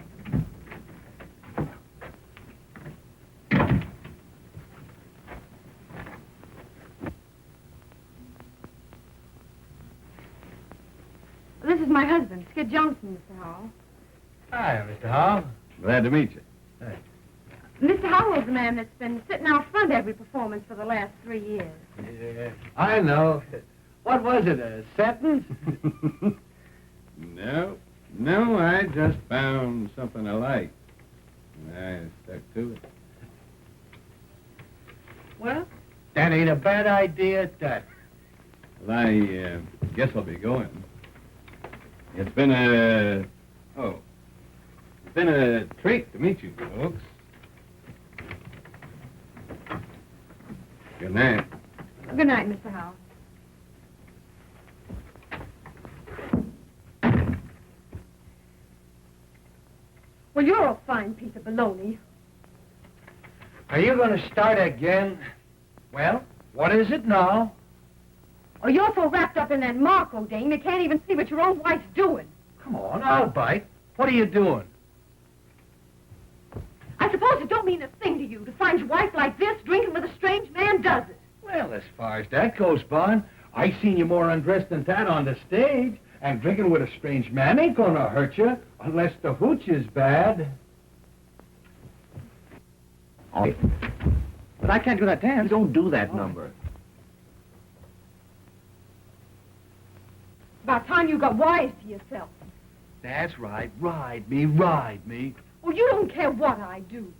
This is my husband, Skid Johnson, Mr. Howell. Hi, Mr. Howell. Glad to meet you. Mr. Howell's the man that's been sitting out front every performance for the last 3 years. Yeah, I know. What was it, a sentence? No, I just found something I liked. And I stuck to it. Well? That ain't a bad idea at that. Well, I guess I'll be going. It's been a... Oh. It's been a treat to meet you folks. Good night. Good night, Mr. Howard. Well, you're a fine piece of baloney. Are you going to start again? Well, what is it now? Oh, you're so wrapped up in that Marco dame, you can't even see what your own wife's doing. Come on, I'll bite. What are you doing? I suppose it don't mean a thing to you to find your wife like this, drinking with a strange man, does it? Well, as far as that goes, Bon, I seen you more undressed than that on the stage. And drinking with a strange man ain't gonna hurt you, unless the hooch is bad. Oh, But I can't do that dance. you don't do that number. About time you got wise to yourself. That's right. Ride me, ride me. Well, you don't care what I do.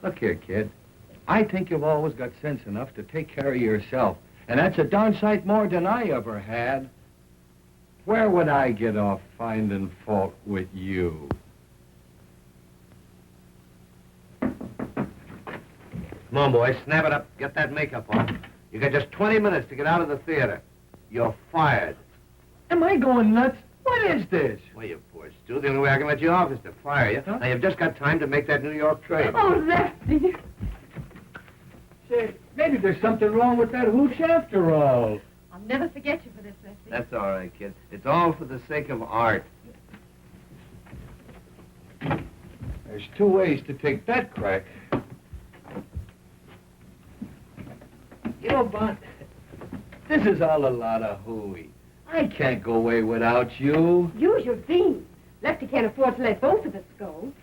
Look here, kid. I think you've always got sense enough to take care of yourself. And that's a darn sight more than I ever had. Where would I get off finding fault with you? Come on, boys, snap it up. Get that makeup on. You got just 20 minutes to get out of the theater. You're fired. Am I going nuts? What is this? Well, you poor Stu. The only way I can let you off is to fire you. Huh? Now, you've just got time to make that New York trade. Oh, Lefty. Say, maybe there's something wrong with that hooch after all. I'll never forget you for this, Lefty. That's all right, kid. It's all for the sake of art. There's two ways to take that crack. You know, Bon, this is all a lot of hooey. I can't go away without you. Use your beans. Lefty can't afford to let both of us go.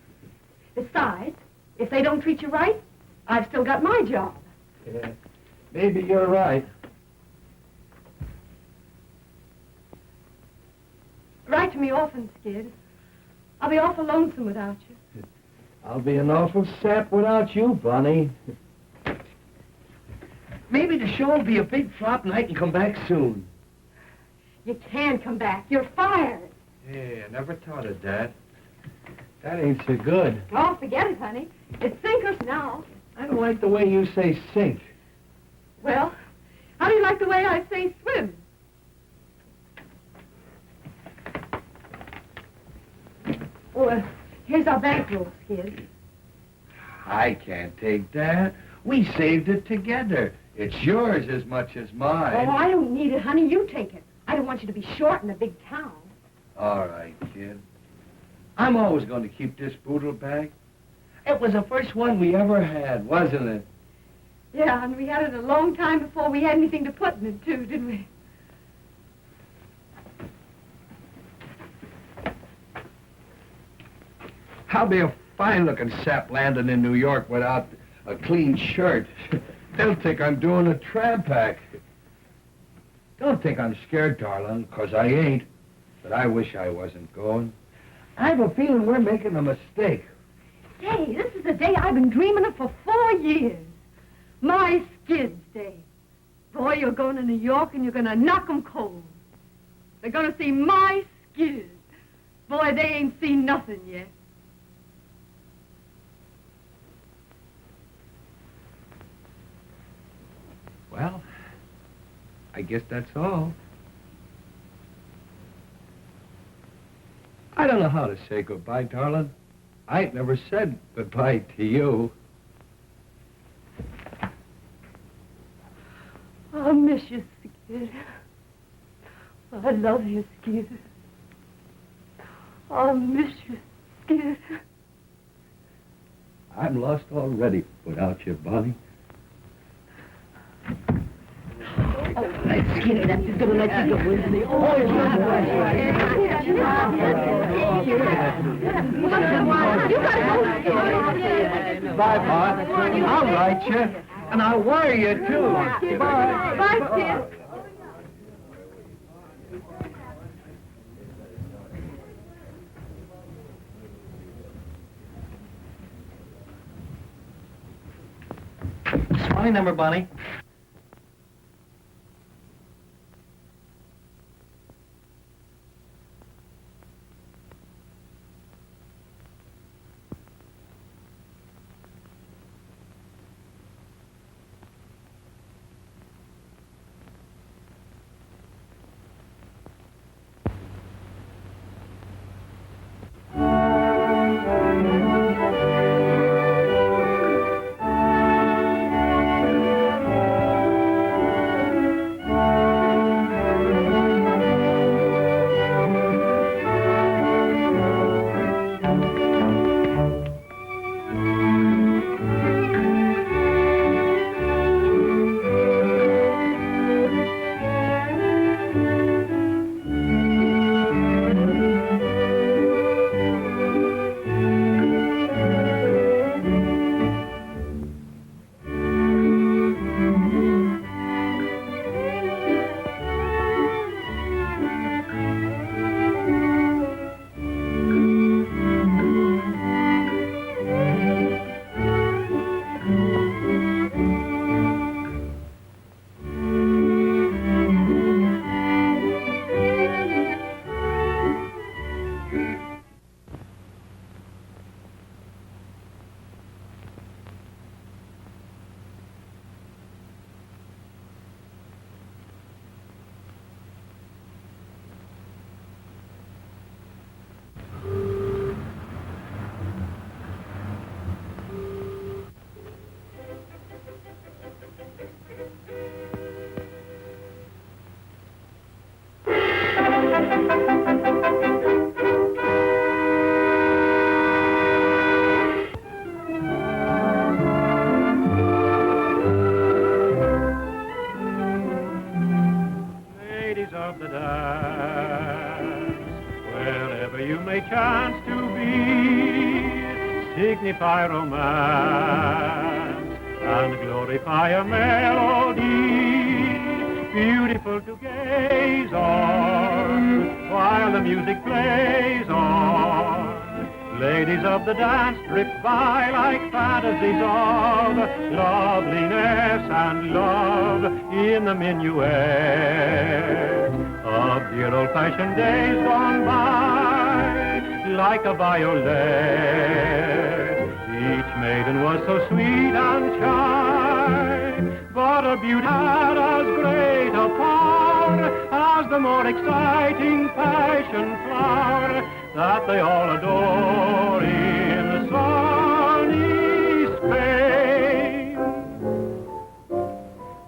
Besides, if they don't treat you right, I've still got my job. Yeah, maybe you're right. Write to me often, Skid. I'll be awful lonesome without you. I'll be an awful sap without you, Bonnie. Maybe the show will be a big flop and I can come back soon. You can come back. You're fired. Yeah, I never thought of that. That ain't so good. Oh, forget it, honey. It's sinkers now. I don't like the way you say sink. Well, how do you like the way I say swim? Oh, here's our bankroll, Skid. I can't take that. We saved it together. It's yours as much as mine. Oh, I don't need it, honey. You take it. I don't want you to be short in a big town. All right, kid. I'm always going to keep this boodle bag. It was the first one we ever had, wasn't it? Yeah, and we had it a long time before we had anything to put in it, too, didn't we? I'll be a fine-looking sap landing in New York without a clean shirt. They'll think I'm doing a tramp act. Don't think I'm scared, darling, 'cause I ain't. But I wish I wasn't going. I have a feeling we're making a mistake. Say, this is the day I've been dreaming of for 4 years. My Skid's Day. Boy, you're going to New York and you're going to knock 'em cold. They're going to see my Skid. Boy, they ain't seen nothing yet. Well, I guess that's all. I don't know how to say goodbye, darling. I ain't never said goodbye to you. I'll miss you, Skid. I love you, Skid. I'll miss you, Skid. I'm lost already without you, Bonnie. Skid, that's just gonna let you go, isn't he? Oh, Bye, Bon. I'll write you, and I'll wire you, too. Bye. Bye, Skid. What's my number, Bonnie? chance to be, signify romance and glorify a melody, beautiful to gaze on while the music plays on. Ladies of the dance drift by like fantasies of loveliness and love in the minuet of dear old-fashioned days gone by, like a violet. Each maiden was so sweet and shy, but her beauty had as great a power as the more exciting passion flower that they all adore in sunny Spain.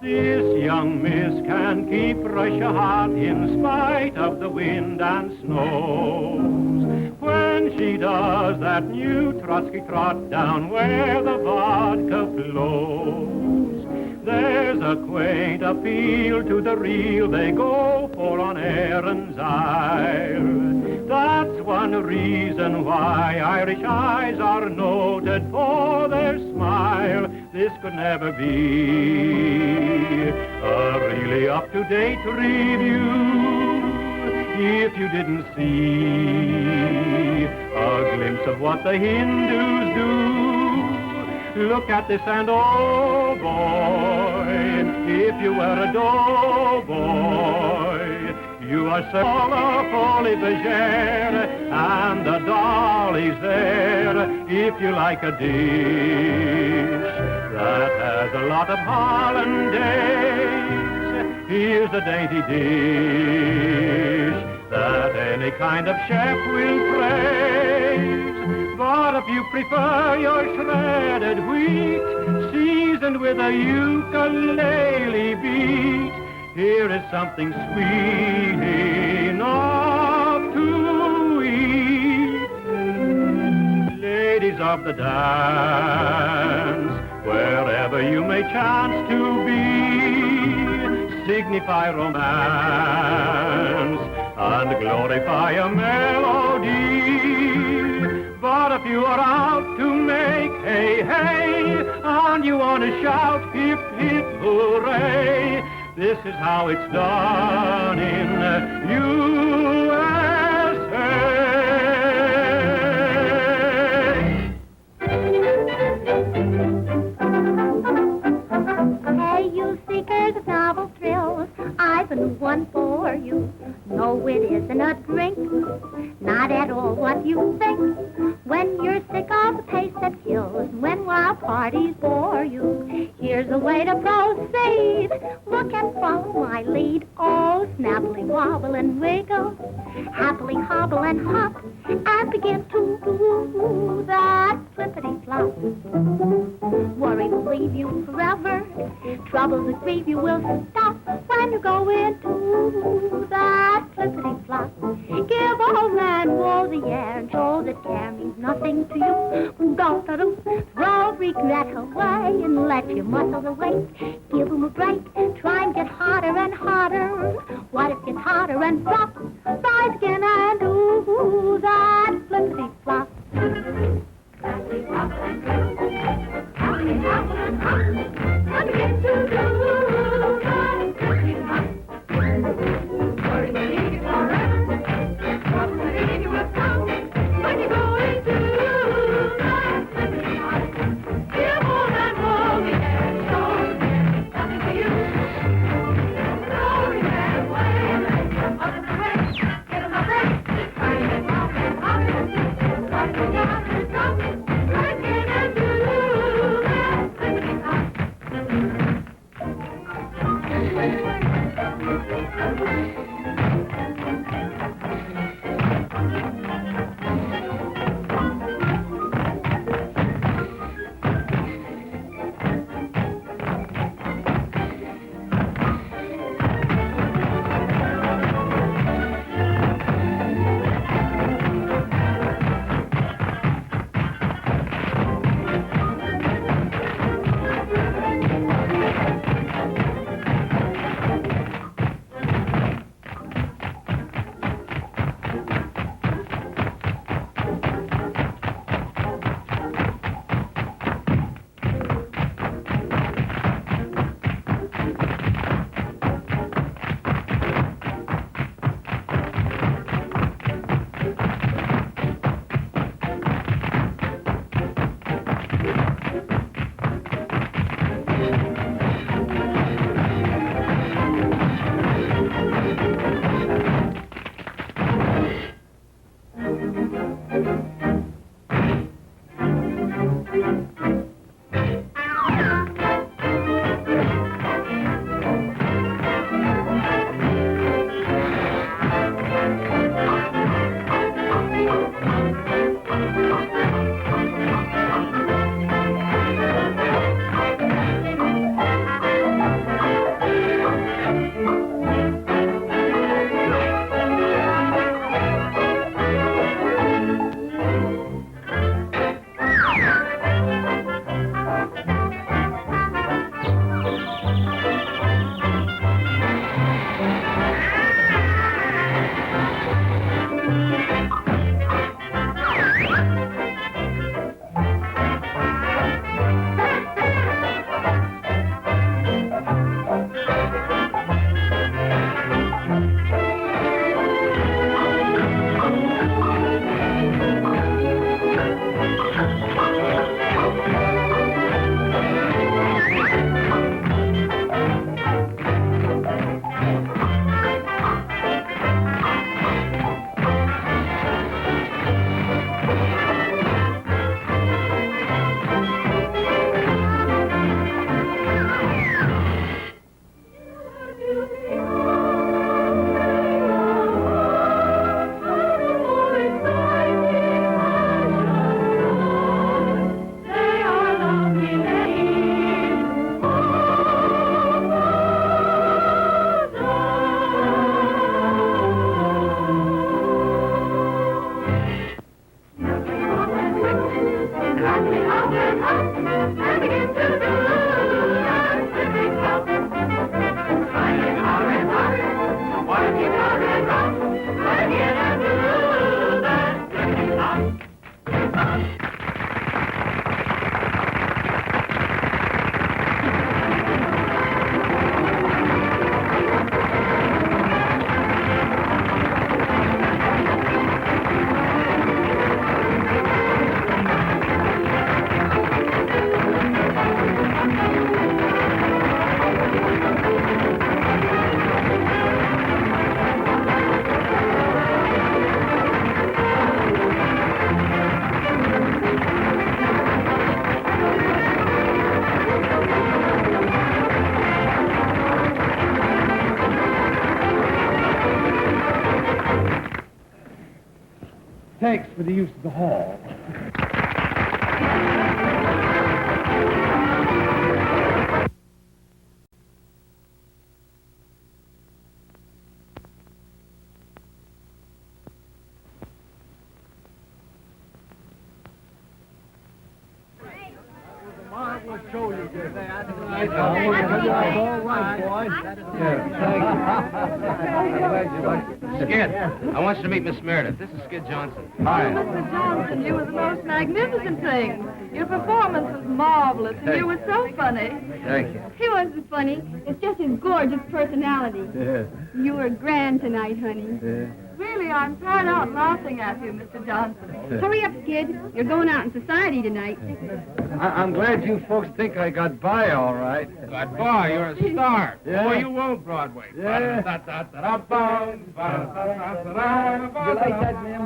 This young miss can keep Russia hot in spite of the wind and snows. When she does that new Trotsky trot down where the vodka flows, there's a quaint appeal to the real they go for on Erin's Isle. That's one reason why Irish eyes are noted for their smile. This could never be a really up-to-date review if you didn't see a glimpse of what the Hindus do. Look at this and oh boy, if you were a doughboy, you are so fully bergère, and the dolly's there if you like a dish that has a lot of hollandaise. Here's a dainty dish that any kind of chef will praise. But if you prefer your shredded wheat, seasoned with a ukulele beat, here is something sweet enough to eat. Ladies of the dance, wherever you may chance to be, signify romance and glorify a melody. But if you are out to make hey, hey, and you want to shout hip, hip, hooray, this is how it's done in USA. Hey, you seekers of novel thrills, I've been one for you. No, it isn't a drink, not at all what you think. When you're sick of the pace that kills, when wild parties bore you, here's a way to proceed. Look and follow my lead. Oh, snappily wobble and wiggle, happily hobble and hop, and begin to do that flippity-flop. Worry will leave you forever, troubles that grieve you will stop when you go into that flippity-flop. Give old man woe the air and show that care means nothing to you. Don't throw regret away and let your muscles awake. Give 'em a break, try and get hotter and hotter. What if it gets hotter and flop? Rise again and do that flippity-flop. Other way. Thanks for the use of the hall. Marvelous show you did. Skid, I want you to meet Miss Meredith. This is Skid Johnson. Hi. Mr. Johnson, you were the most magnificent thing. Your performance was marvelous, and you were so funny. Thank you. He wasn't funny. It's just his gorgeous personality. Yeah. You were grand tonight, honey. Really, I'm tired out laughing at you, Mr. Johnson. Hurry up, Skid. You're going out in society tonight. I'm glad you folks think I got by all right. Got by, you're a star. Yeah. Boy, you won't Broadway. Yeah. You You like that man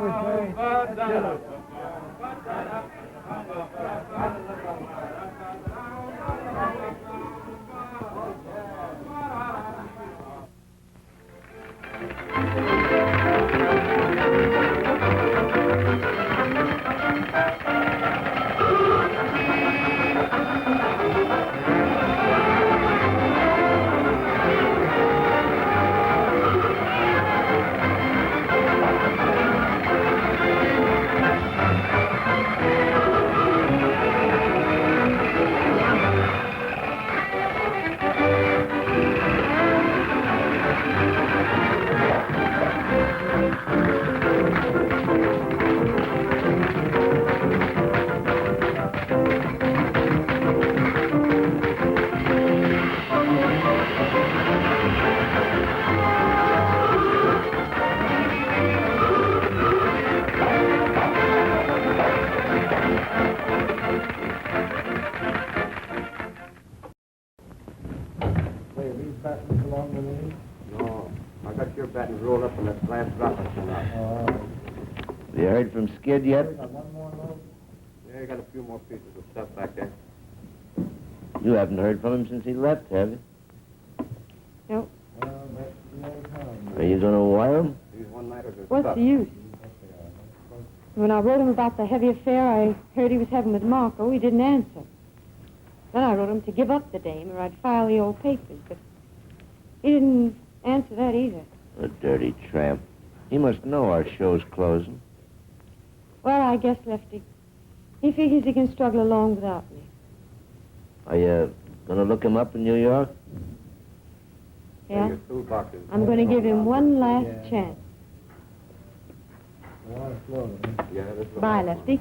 No, I got your battens rolled up in that glass dropper tonight. Have you heard from Skid yet? Yeah, I got a few more pieces of stuff back there. You haven't heard from him since he left, have you? Nope. Are you going to wire him? What's the use? When I wrote him about the heavy affair I heard he was having with Marco, he didn't answer. Then I wrote him to give up the dame or I'd file the old papers, but he didn't answer that either. The dirty tramp. He must know our show's closing. Well, I guess, Lefty, he figures he can struggle along without me. Are you going to look him up in New York? Yeah? I'm going to give him one last chance. Bye, Lefty.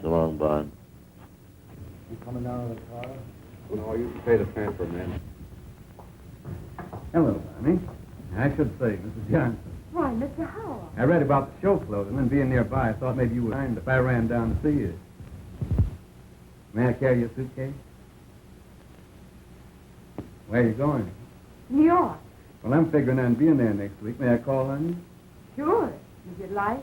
So long, Bond. You coming down to the car? No, you pay the fare for a minute. Hello, Bonnie. I should say, Mrs. Johnson. Why, Mr. Howard? I read about the show closing, and being nearby, I thought maybe you would mind if I ran down to see you. May I carry your suitcase? Where are you going? New York. Well, I'm figuring on being there next week. May I call on you? Sure, if you'd like.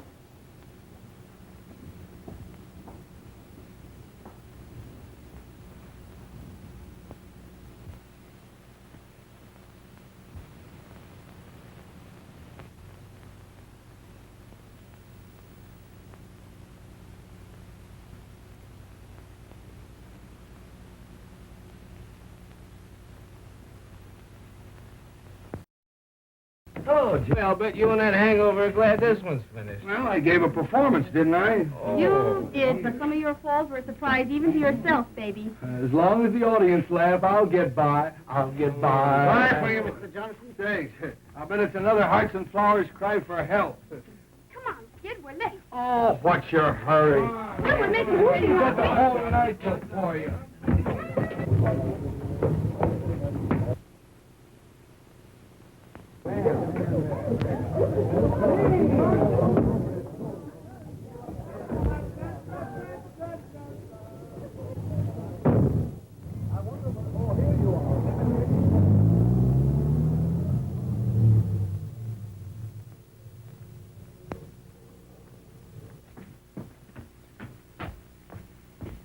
Oh, Jimmy, I'll bet you and that hangover are glad this one's finished. Well, I gave a performance, didn't I? You did, but some of your falls were a surprise even to yourself, baby. As long as the audience laugh, I'll get by. I'll get by. Bye for you, Mr. Johnson. Thanks. I bet it's another Hearts and Flowers cry for help. Come on, kid, we're late. Oh, what's your hurry? Well, we're making movies. Got the whole night for you.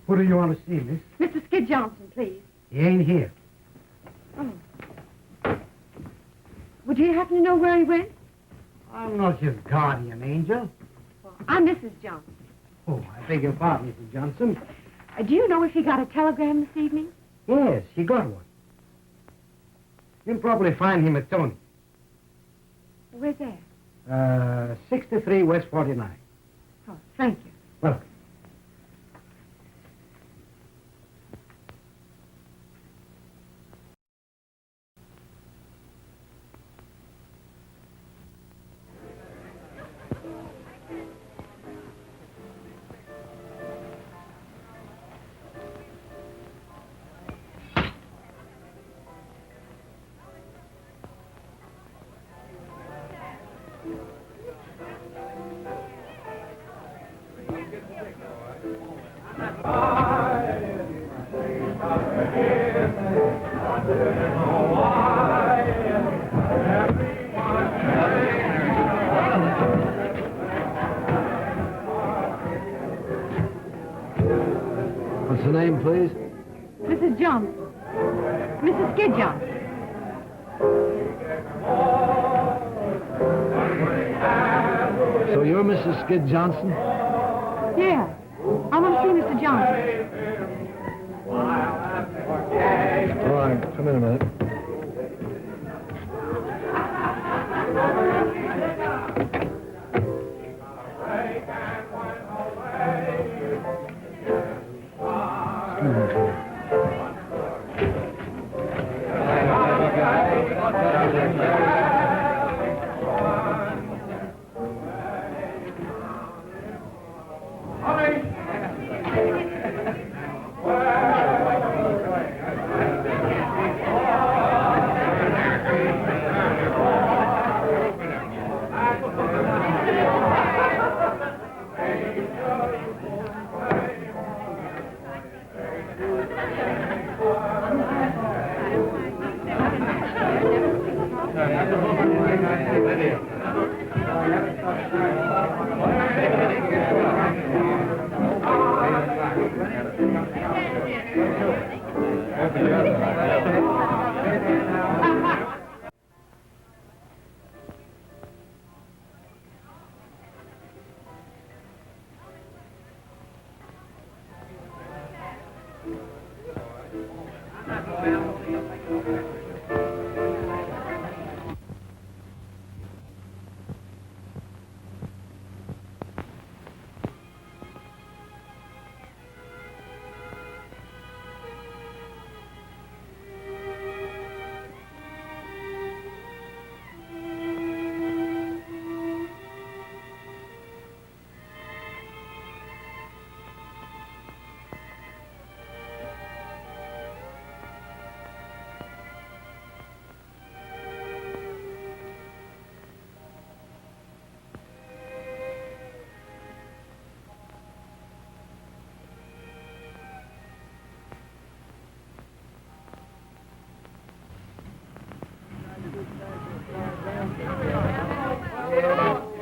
Who do you want to see, miss? Mr. Skid Johnson, please. He ain't here. Oh. Would you happen to know where he went? I'm not his guardian angel. Well, I'm Mrs. Johnson. Oh, I beg your pardon, Mrs. Johnson. Do you know if he got a telegram this evening? Yes, he got one. You'll probably find him at Tony's. Where's that? 63 West 49. Oh, thank you. Welcome. What's the name, please? Mrs. Johnson. Mrs. Skid Johnson. So you're Mrs. Skid Johnson? Yeah. I want to see Mr. Johnson. All right, come in a minute.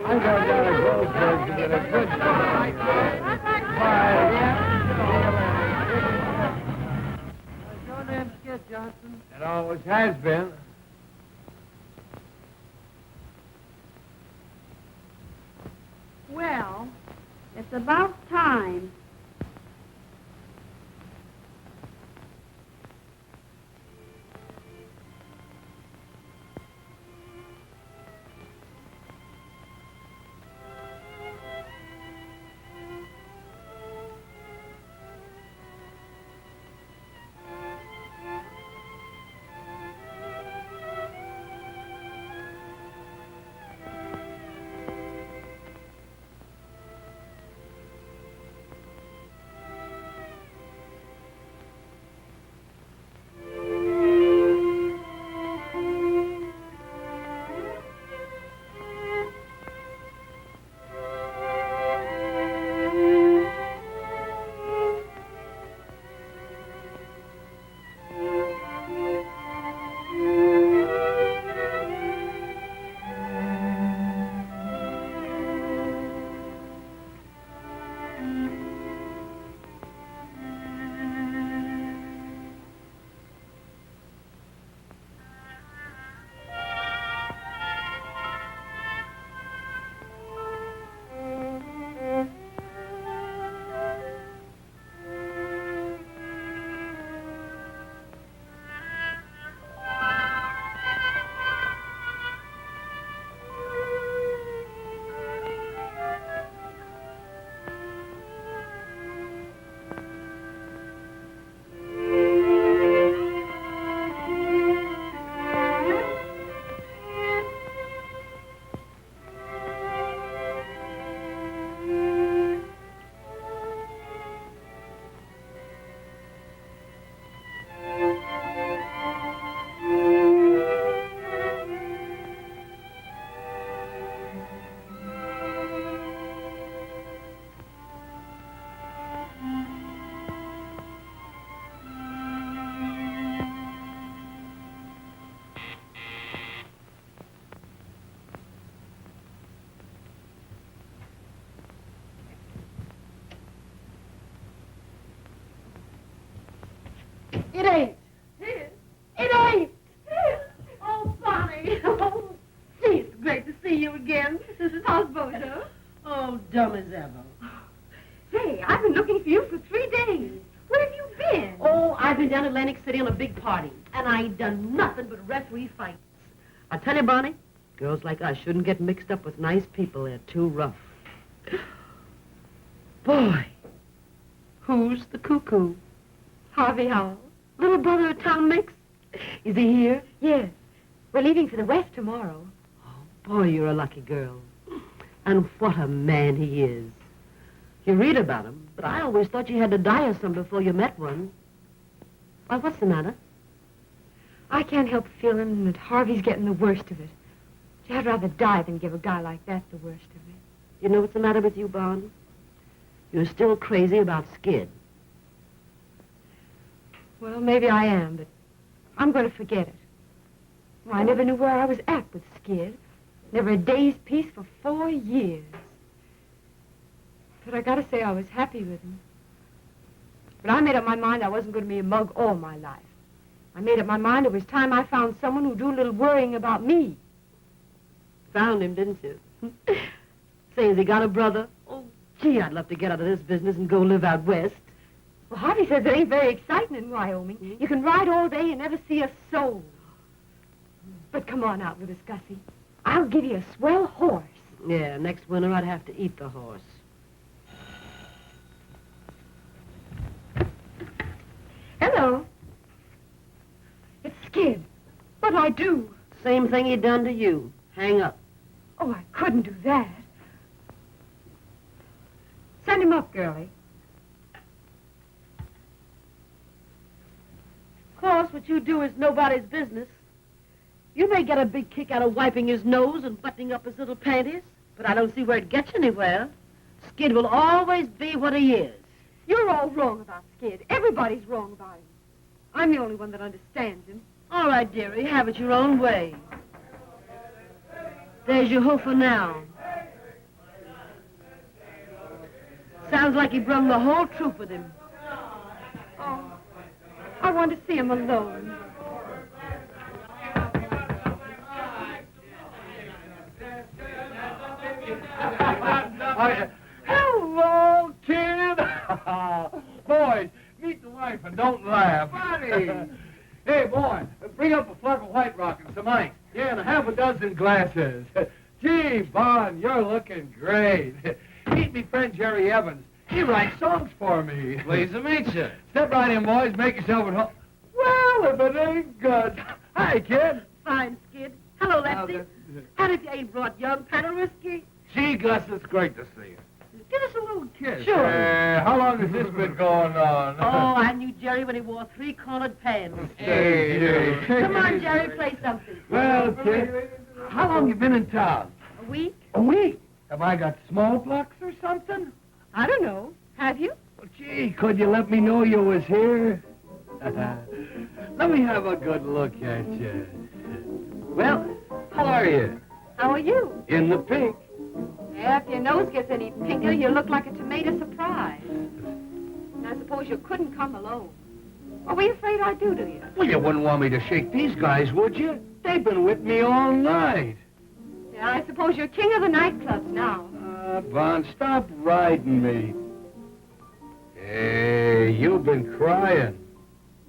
I'm going down to Goldberg's to get a good bite. Your name's Skid Johnson. It always has been. Well, it's about time. It ain't. It ain't. Oh, Bonnie. Oh, gee, it's great to see you again. How's Bojo? Oh, dumb as ever. Hey, I've been looking for you for 3 days. Where have you been? Oh, I've been down to Atlantic City on a big party, and I ain't done nothing but referee fights. I tell you, Bonnie, girls like us shouldn't get mixed up with nice people. They're too rough. Boy, who's the cuckoo? Harvey Howell. Little brother of Tom Mix? Is he here? Yes. We're leaving for the West tomorrow. Boy, you're a lucky girl. And what a man he is. You read about him, but I always thought you had to die of some before you met one. Why, what's the matter? I can't help feeling that Harvey's getting the worst of it. I'd rather die than give a guy like that the worst of it. You know what's the matter with you, Bond? You're still crazy about Skid. Well, maybe I am, but I'm going to forget it. Well, I never knew where I was at with Skid. Never a day's peace for 4 years. But I gotta say I was happy with him. But I made up my mind I wasn't going to be a mug all my life. I made up my mind it was time I found someone who'd do a little worrying about me. Found him, didn't you? Say, has he got a brother? Oh, gee, I'd love to get out of this business and go live out west. Well, Harvey says it ain't very exciting in Wyoming. You can ride all day and never see a soul. But come on out with us, Gussie. I'll give you a swell horse. Yeah, next winter I'd have to eat the horse. Hello. It's Skid. What'll I do? Same thing he done to you. Hang up. Oh, I couldn't do that. Send him up, girlie. Of course, what you do is nobody's business. You may get a big kick out of wiping his nose and buttoning up his little panties, but I don't see where it gets you anywhere. Skid will always be what he is. You're all wrong about Skid. Everybody's wrong about him. I'm the only one that understands him. All right, dearie, have it your own way. There's your hoofer now. Sounds like he brung the whole troop with him. Oh, I want to see him alone. Hello, kid. Boys, meet the wife and don't laugh. Buddy. Hey, boy, bring up a fluff of White Rock and some ice. Yeah, and a half a dozen glasses. Gee, Bon, you're looking great. Meet me friend Jerry Evans. He writes songs for me. Pleased to meet you. Step right in, boys. Make yourself at home. Well, if it ain't good. Hi, kid. Fine, Skid. Hello, Lefty. And if you ain't brought young Pat whiskey. Gee, Gus, it's great to see you. Give us a little kiss. Sure. How long has this been going on? Oh, I knew Jerry when he wore 3-cornered pants. Hey. Come on, Jerry, play something. Well, kid, how long you been in town? A week? A week? Have I got smallpox or something? I don't know. Have you? Well, gee, could you let me know you was here? Let me have a good look at you. Well, how are you? How are you? In the pink. Yeah, if your nose gets any pinker, you look like a tomato surprise. And I suppose you couldn't come alone. What were you afraid I'd do to you? Well, you wouldn't want me to shake these guys, would you? They've been with me all night. Yeah, I suppose you're king of the nightclubs now. Von, stop riding me. Hey, you've been crying.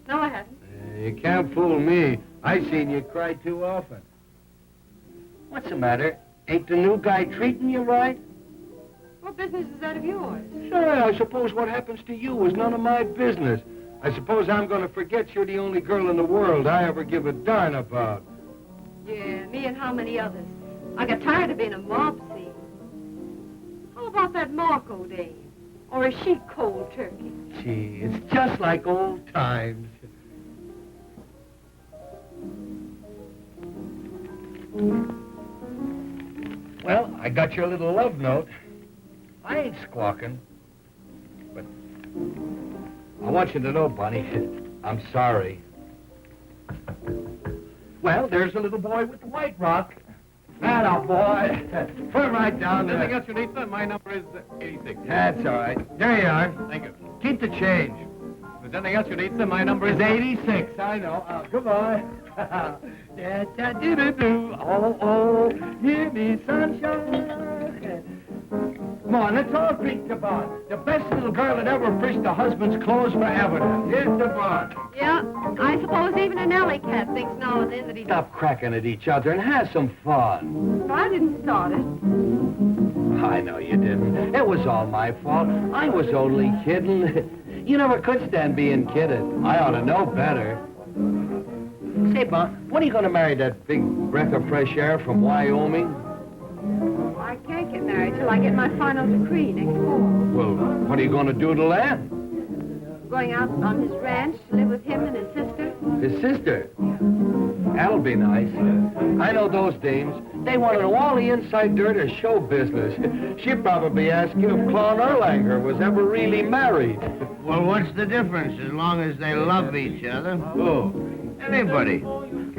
No, I haven't. You can't fool me. I seen you cry too often. What's the matter? Ain't the new guy treating you right? What business is that of yours? Sure, I suppose what happens to you is none of my business. I suppose I'm going to forget you're the only girl in the world I ever give a darn about. Yeah, me and how many others? I got tired of being a mob scene. How about that Marco dame? Or is she cold turkey? Gee, it's just like old times. Well, I got your little love note. I ain't squawking. But I want you to know, Bunny, I'm sorry. Well, there's the little boy with the white rock. That boy. Put it right down there. Anything else you need, sir? My number is 86. That's all right. There you are. Thank you. Keep the change. If there's anything else you need, then my number is 86. I know. Goodbye. Da-da-doo-doo-doo. Oh, hear me, sunshine. Come on, let's all drink to Bond. The best little girl that ever fished a husband's clothes for evidence. Here's to Bond. Yeah, I suppose even an alley cat thinks now and then that he... Stop cracking at each other and have some fun. I didn't start it. I know you didn't. It was all my fault. I was only kidding. You never could stand being kidded. I ought to know better. Say, Bond, when are you going to marry that big breath of fresh air from Wyoming? I can't get married till I get my final decree next fall. Well, what are you going to do to land? Going out on his ranch to live with him and his sister. His sister? That'll be nice. I know those dames. They want to know all the inside dirt of show business. She'd probably ask you if Claude Erlanger was ever really married. Well, what's the difference as long as they love each other? Who? Anybody.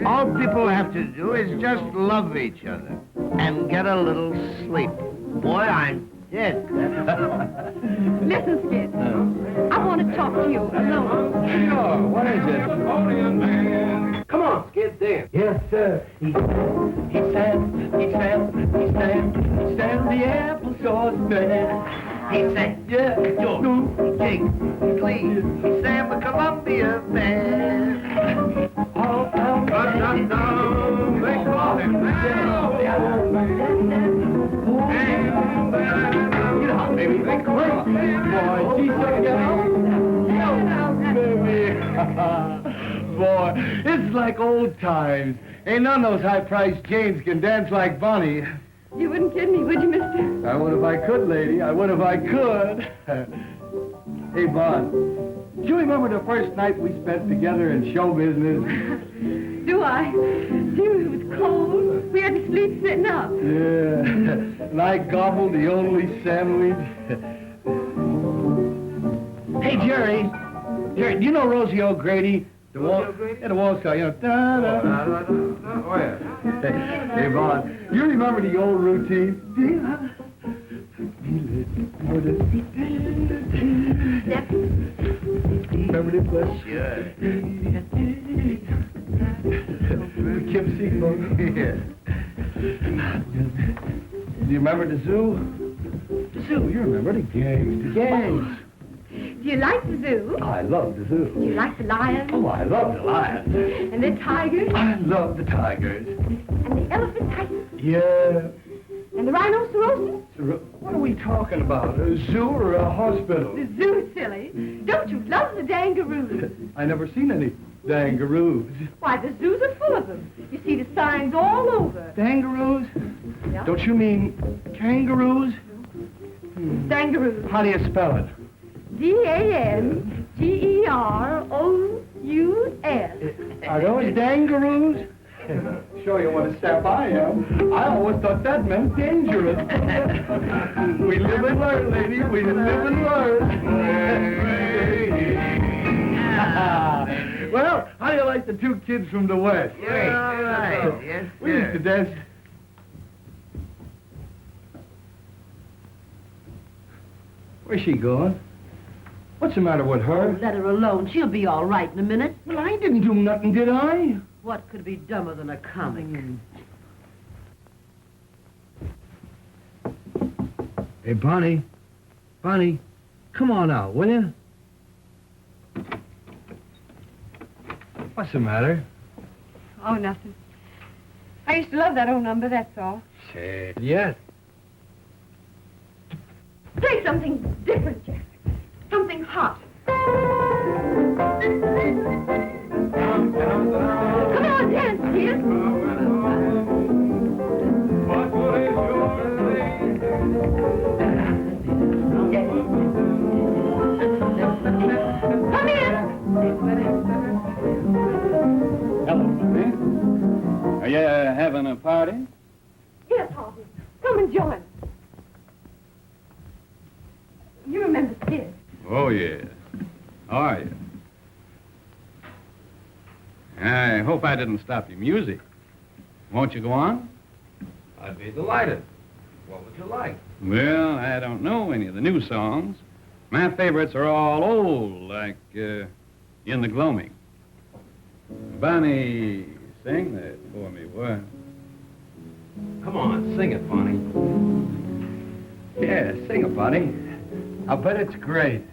All people have to do is just love each other and get a little sleep. Boy, I'm dead. Listen, Skid. I want to talk to you alone. Sure. What is it? Come on, Skid, dance. Yes, sir. He sang the applesauce man. He sang, yeah, George, Jake, Clee. He sang the Columbia Band. All down, they call him now. Get out, baby. Boy, she's so Baby. Boy, it's like old times. Ain't none of those high-priced Janes can dance like Bonnie. You wouldn't kid me, would you, mister? I would if I could, lady. I would if I could. Hey, Bond, do you remember the first night we spent together in show business? Do I? Gee, it was cold. We had to sleep sitting up. Yeah, and I gobbled the only sandwich. Hey, Jerry, do you know Rosie O'Grady? The waltz guy, you know. Oh, yeah. Hey, Vaughn, you remember the old routine? Remember this one? Sure. Poughkeepsie. Yeah. Do you remember the zoo? The zoo, you remember the gangs. The gangs. Do you like the zoo? I love the zoo. Do you like the lions? Oh, I love the lions. And the tigers? I love the tigers. And the elephant tigers? Yeah. And the rhinoceroses? What are we talking about? A zoo or a hospital? The zoo, silly. Don't you love the dangaroos? I never seen any dangaroos. Why, the zoos are full of them. You see the signs all over. Dangaroos? Yeah. Don't you mean kangaroos? Dangaroos. How do you spell it? D-A-N-G-E-R-O-U-S. Are those dangaroos? Show you what a sap I am. I always thought that meant dangerous. We live and learn, lady. We live and learn. Well, how do you like the two kids from the West? Yeah, all right. Yes, We used to dance. Where's she going? What's the matter with her? Let her alone. She'll be all right in a minute. Well, I didn't do nothing, did I? What could be dumber than a comic? Hey, Bonnie. Bonnie, come on out, will you? What's the matter? Oh, nothing. I used to love that old number, that's all. Say it yet. Play something different, Jack. Something hot. Come on, dance, dear. Come in. Hello, Bobby. Are you having a party? Yes, Harvey. Come and join us. You remember Skid. Oh, yeah. How are you? I hope I didn't stop your music. Won't you go on? I'd be delighted. What would you like? Well, I don't know any of the new songs. My favorites are all old, like In the Gloaming. Bonnie, sing that for me, boy. Come on, sing it, Bonnie. Yeah, sing it, Bonnie. I bet it's great.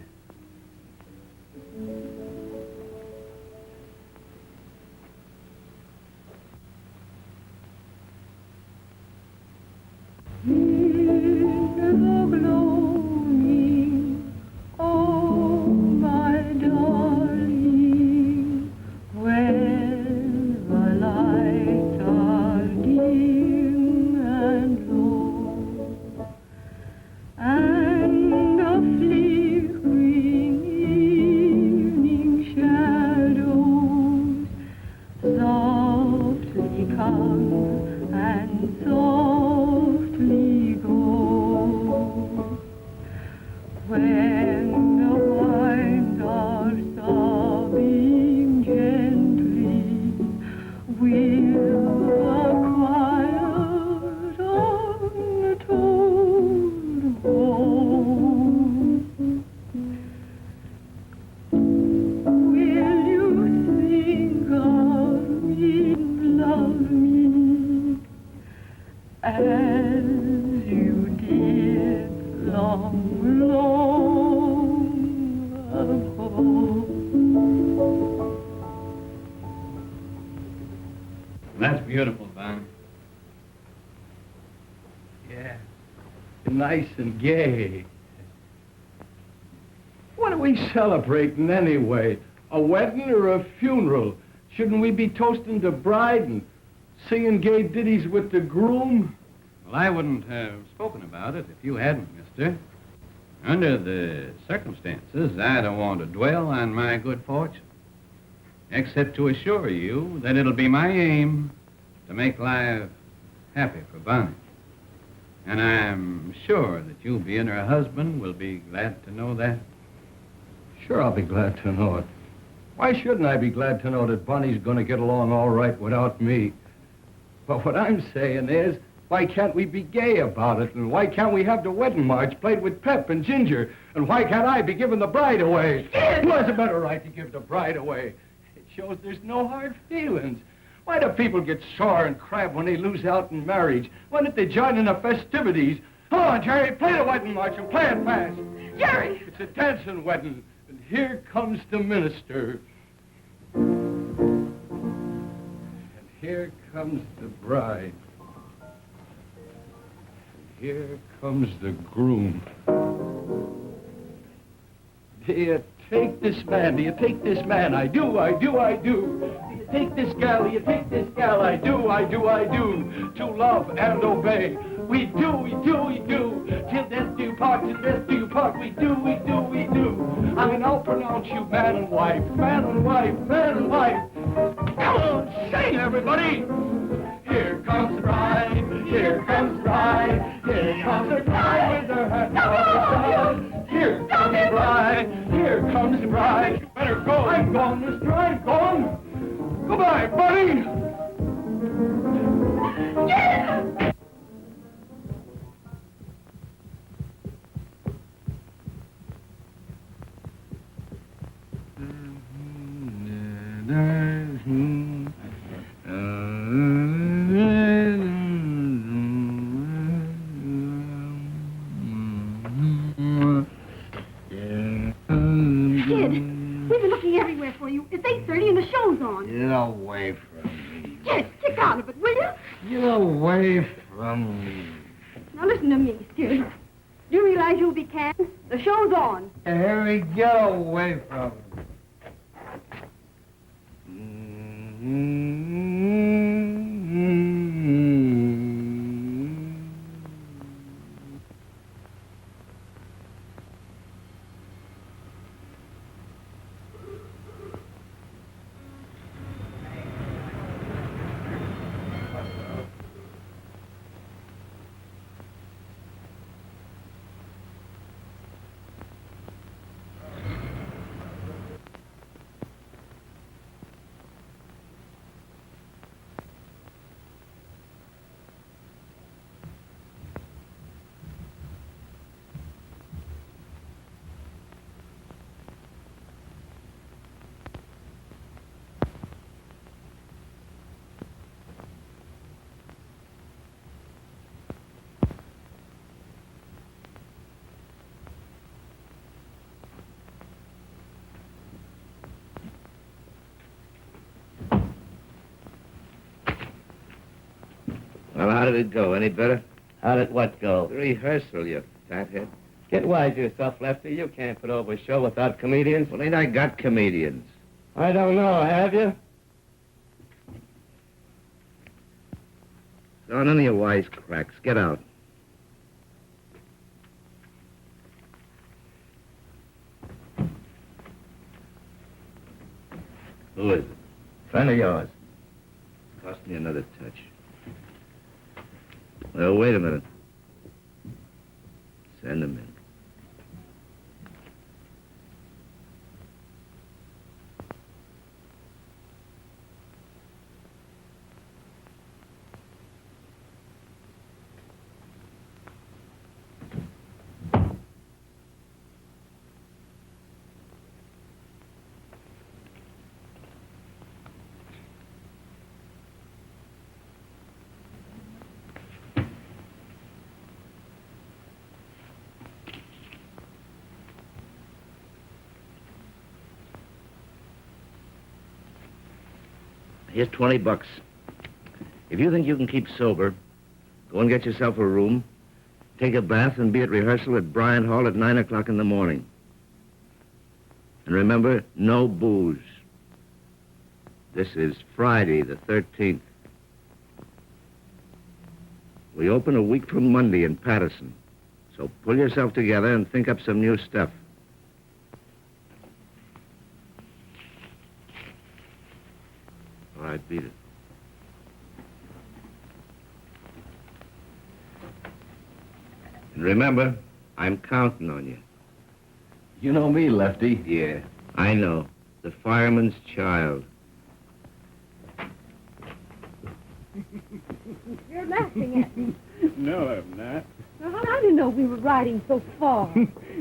That's beautiful, Bonnie. Yeah, nice and gay. What are we celebrating anyway? A wedding or a funeral? Shouldn't we be toasting the bride and singing gay ditties with the groom? Well, I wouldn't have spoken about it if you hadn't, mister. Under the circumstances, I don't want to dwell on my good fortune, except to assure you that it'll be my aim to make life happy for Bonnie. And I'm sure that you, being her husband, will be glad to know that. Sure, I'll be glad to know it. Why shouldn't I be glad to know that Bonnie's going to get along all right without me? But what I'm saying is, why can't we be gay about it? And why can't we have the wedding march played with pep and ginger? And why can't I be giving the bride away? Who has a better right to give the bride away? It shows there's no hard feelings. Why do people get sore and crab when they lose out in marriage? Why don't they join in the festivities? Come on, Jerry, play the wedding march and play it fast. Jerry! It's a dancing wedding, and here comes the minister. And here comes the bride. And here comes the groom. Do you take this man? Do you take this man? I do, I do, I do. Do you take this gal? Do you take this gal? I do, I do, I do. To love and obey. We do, we do, we do. Till death do you part, till death do you part. We do, we do, we do. I mean, I'll pronounce you man and wife, man and wife, man and wife. Come on, sing, everybody. Here comes the bride, here comes the bride, here comes the bride with her hat on the side. Here comes the bride, here comes the bride. You better go, I'm gone, mister, I'm gone. Goodbye, buddy. Yeah! Everywhere for you. It's 8:30 and the show's on. Get away from me. Yes, kick out of it, will you? Get away from me. Now listen to me, Sid. Do you realize you'll be canned? The show's on. Harry, get away from me. Well, how did it go? Any better? How did what go? The rehearsal, you fathead. Get wise to yourself, Lefty. You can't put over a show without comedians. Well, ain't I got comedians? I don't know, have you? So none of your wisecracks. Get out. Who is it? Friend of yours. Cost me another touch. Well, wait a minute. Send him in. Here's $20. If you think you can keep sober, go and get yourself a room, take a bath, and be at rehearsal at Bryant Hall at 9 o'clock in the morning. And remember, no booze. This is Friday, the 13th. We open a week from Monday in Patterson. So pull yourself together and think up some new stuff. All right, beat it. And remember, I'm counting on you. You know me, Lefty. Yeah, I know. The fireman's child. You're laughing at me. No, I'm not. Now, how did you know we were riding so far?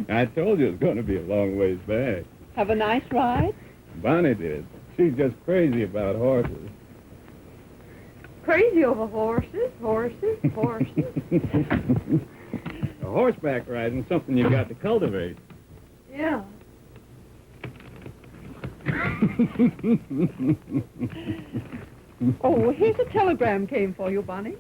I told you it was going to be a long ways back. Have a nice ride? Bonnie did. She's just crazy about horses. Crazy over horses. A horseback riding something you got to cultivate. Yeah. Oh, here's a telegram came for you, Bonnie.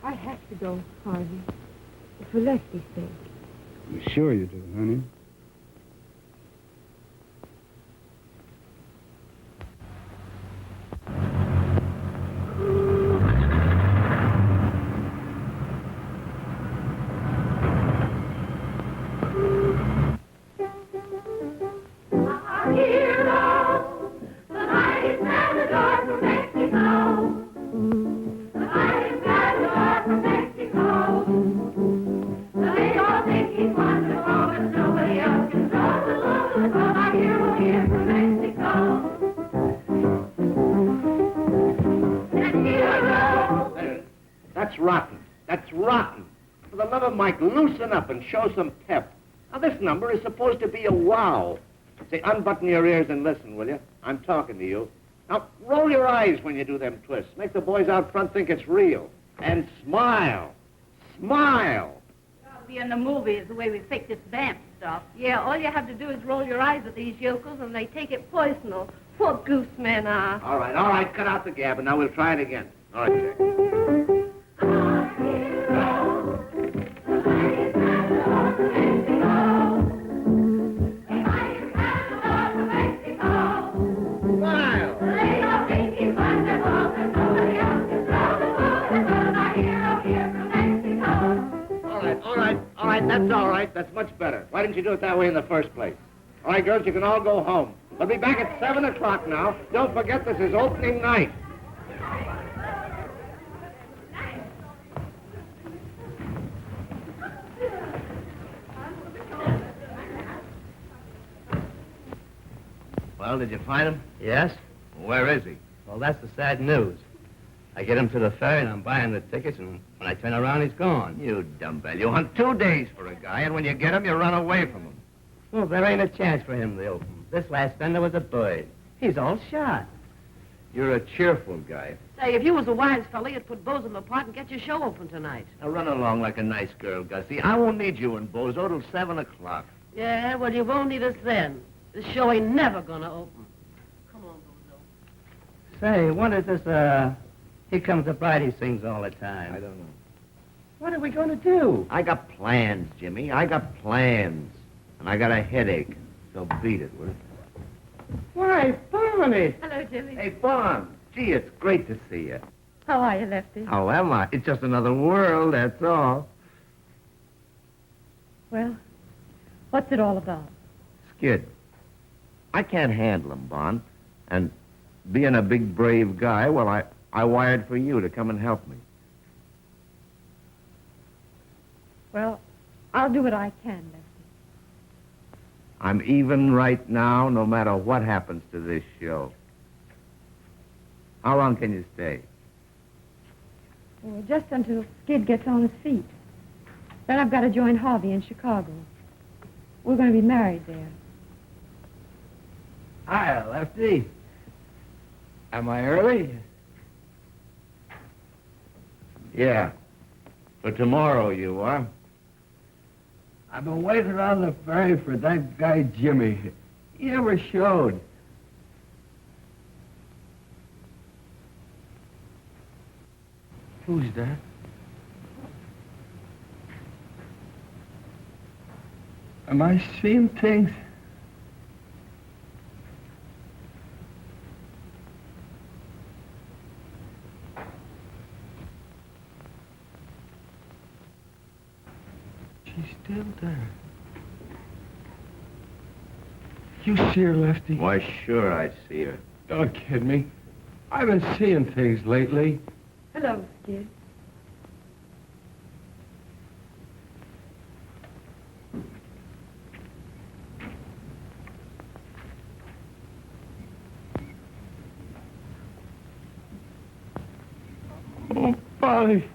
I have to go, Harvey. For Lesty's sake. I'm sure you do, honey. That's rotten. That's rotten. For the love of Mike, loosen up and show some pep. Now, this number is supposed to be a wow. Say, unbutton your ears and listen, will you? I'm talking to you. Now, roll your eyes when you do them twists. Make the boys out front think it's real. And smile. Smile. I'll be in the movies the way we fake this vamp stuff. Yeah, all you have to do is roll your eyes at these yokels and they take it personal. Poor goose men are. All right. Cut out the gab, and now we'll try it again. All right, Jack. All right, that's all right. That's much better. Why didn't you do it that way in the first place? All right, girls, you can all go home. We'll be back at 7 o'clock now. Don't forget this is opening night. Well, did you find him? Yes? Where is he? Well, that's the sad news. I get him to the ferry, and I'm buying the tickets, and when I turn around, he's gone. You dumbbell. You hunt 2 days for a guy, and when you get him, you run away from him. Well, there ain't a chance for him to open. This last fender was a bird. He's all shot. You're a cheerful guy. Say, if you was a wise fella, you'd put Bozo apart and get your show open tonight. Now run along like a nice girl, Gussie. I won't need you and Bozo till 7 o'clock. Yeah, well, you won't need us then. This show ain't never gonna open. Come on, Bozo. Say, what is this, Here Comes the Bride he sings all the time? I don't know. What are we going to do? I got plans, Jimmy. I got plans. And I got a headache. So beat it, will you? Why, Barney! Hello, Jimmy. Hey, Bon. Gee, it's great to see you. How are you, Lefty? How am I? It's just another world, that's all. Well, what's it all about? Skid. I can't handle him, Bon. And being a big, brave guy, well, I wired for you to come and help me. Well, I'll do what I can, Lefty. I'm even right now, no matter what happens to this show. How long can you stay? Well, just until Skid gets on his feet. Then I've got to join Harvey in Chicago. We're going to be married there. Hi, Lefty. Am I early? Yeah. For tomorrow, you are. I've been waiting on the ferry for that guy Jimmy. He never showed. Who's that? Am I seeing things? She's still there. You see her, Lefty? Why, sure I see her. Don't kid me. I've been seeing things lately. Hello, Skid. Oh, Polly.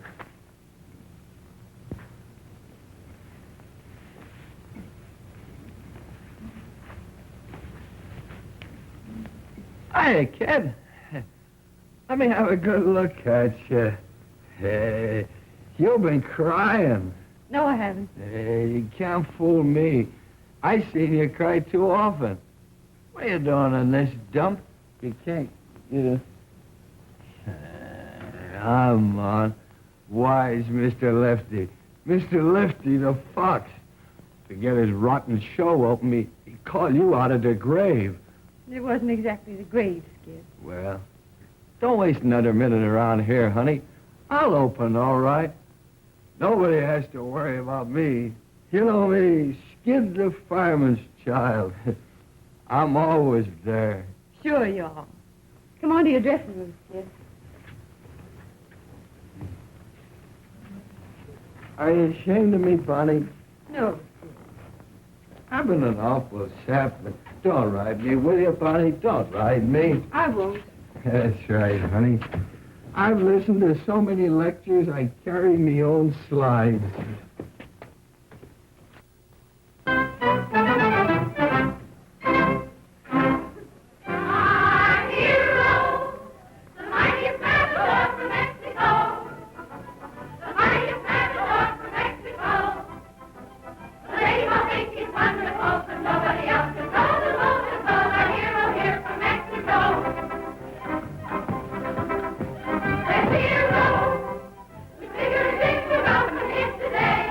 Hiya, kid. Let me have a good look at you. Hey, you've been crying. No, I haven't. Hey, you can't fool me. I seen you cry too often. What are you doing in this dump? You can't, Come on. Wise Mr. Lefty. Mr. Lefty the Fox. To get his rotten show open, he'd call you out of the grave. It wasn't exactly the grave, Skid. Well, don't waste another minute around here, honey. I'll open, all right. Nobody has to worry about me. You know me, Skid the fireman's child. I'm always there. Sure you are. Come on to your dressing room, Skid. Are you ashamed of me, Bonnie? No. I've been an awful sap, but don't ride me, will you, Bonnie? Don't ride me. I won't. That's right, honey. I've listened to so many lectures, I carry me own slides. Today.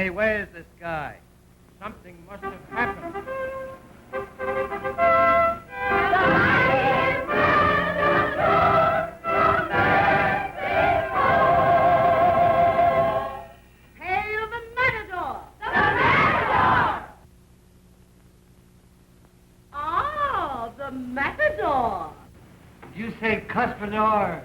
Hey, where's this guy? Something must have happened. Hail the Matador! The Matador! Oh, the Matador! You say Cuspidor.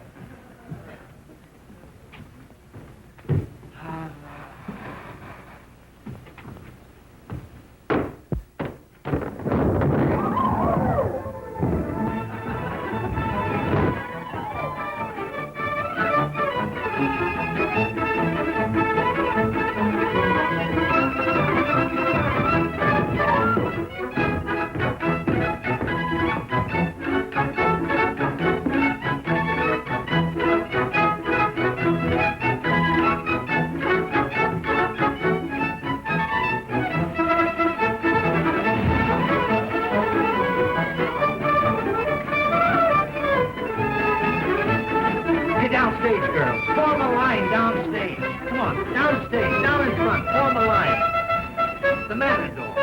Get downstage, girls. Form a line downstage. Come on, downstage, down in front. Form a line. The Matador.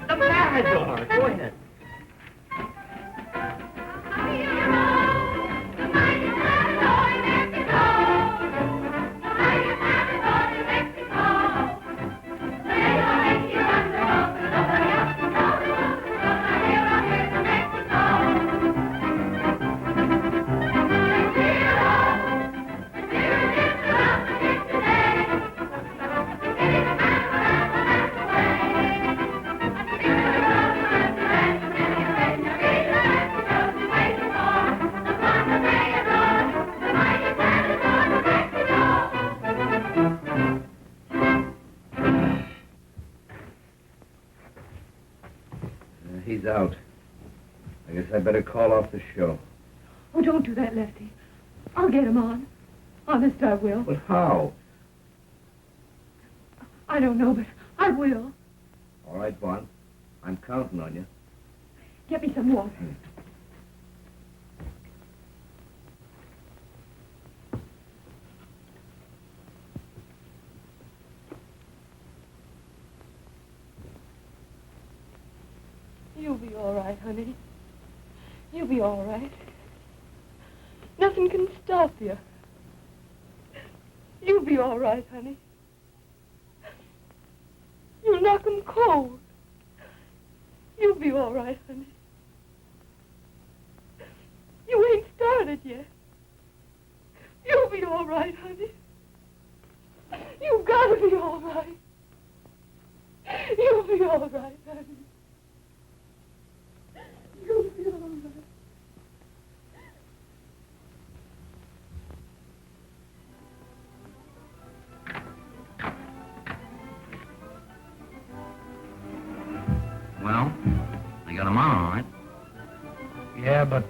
The Matador. Go ahead. He's out. I guess I better call off the show. Oh, don't do that, Lefty. I'll get him on. Honest, I will. But how? I don't know, but I will. All right, Bond. I'm counting on you. Get me some water. You'll be all right, honey. You'll be all right. Nothing can stop you. You'll be all right, honey. You'll knock 'em cold. You'll be all right, honey. You ain't started yet. You'll be all right, honey. You've got to be all right. You'll be all right, honey. You'll be all right. Well, I got him on, all right. Yeah, but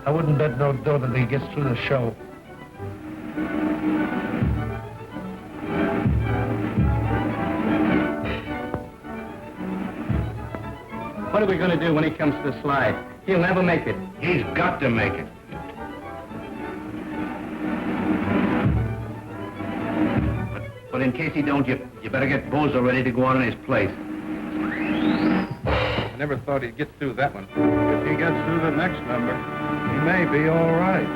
I wouldn't bet no dough that he gets through the show. What are we going to do when he comes to the slide? He'll never make it. He's got to make it. But in case he don't, you better get Bozo ready to go on in his place. I never thought he'd get through that one. If he gets through the next number, he may be all right.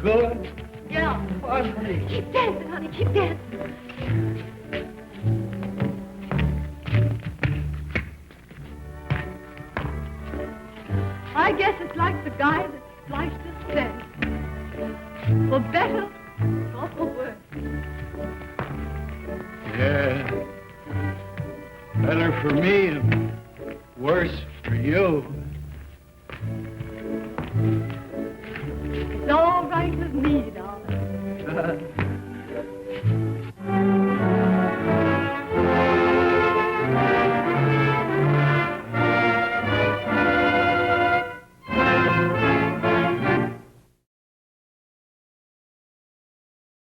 good? Yeah. Funny. Keep dancing, honey. Keep dancing. I guess it's like the guy that sliced his said. For better or for worse. Yeah. Better for me and worse for you. It's all right with me, darling.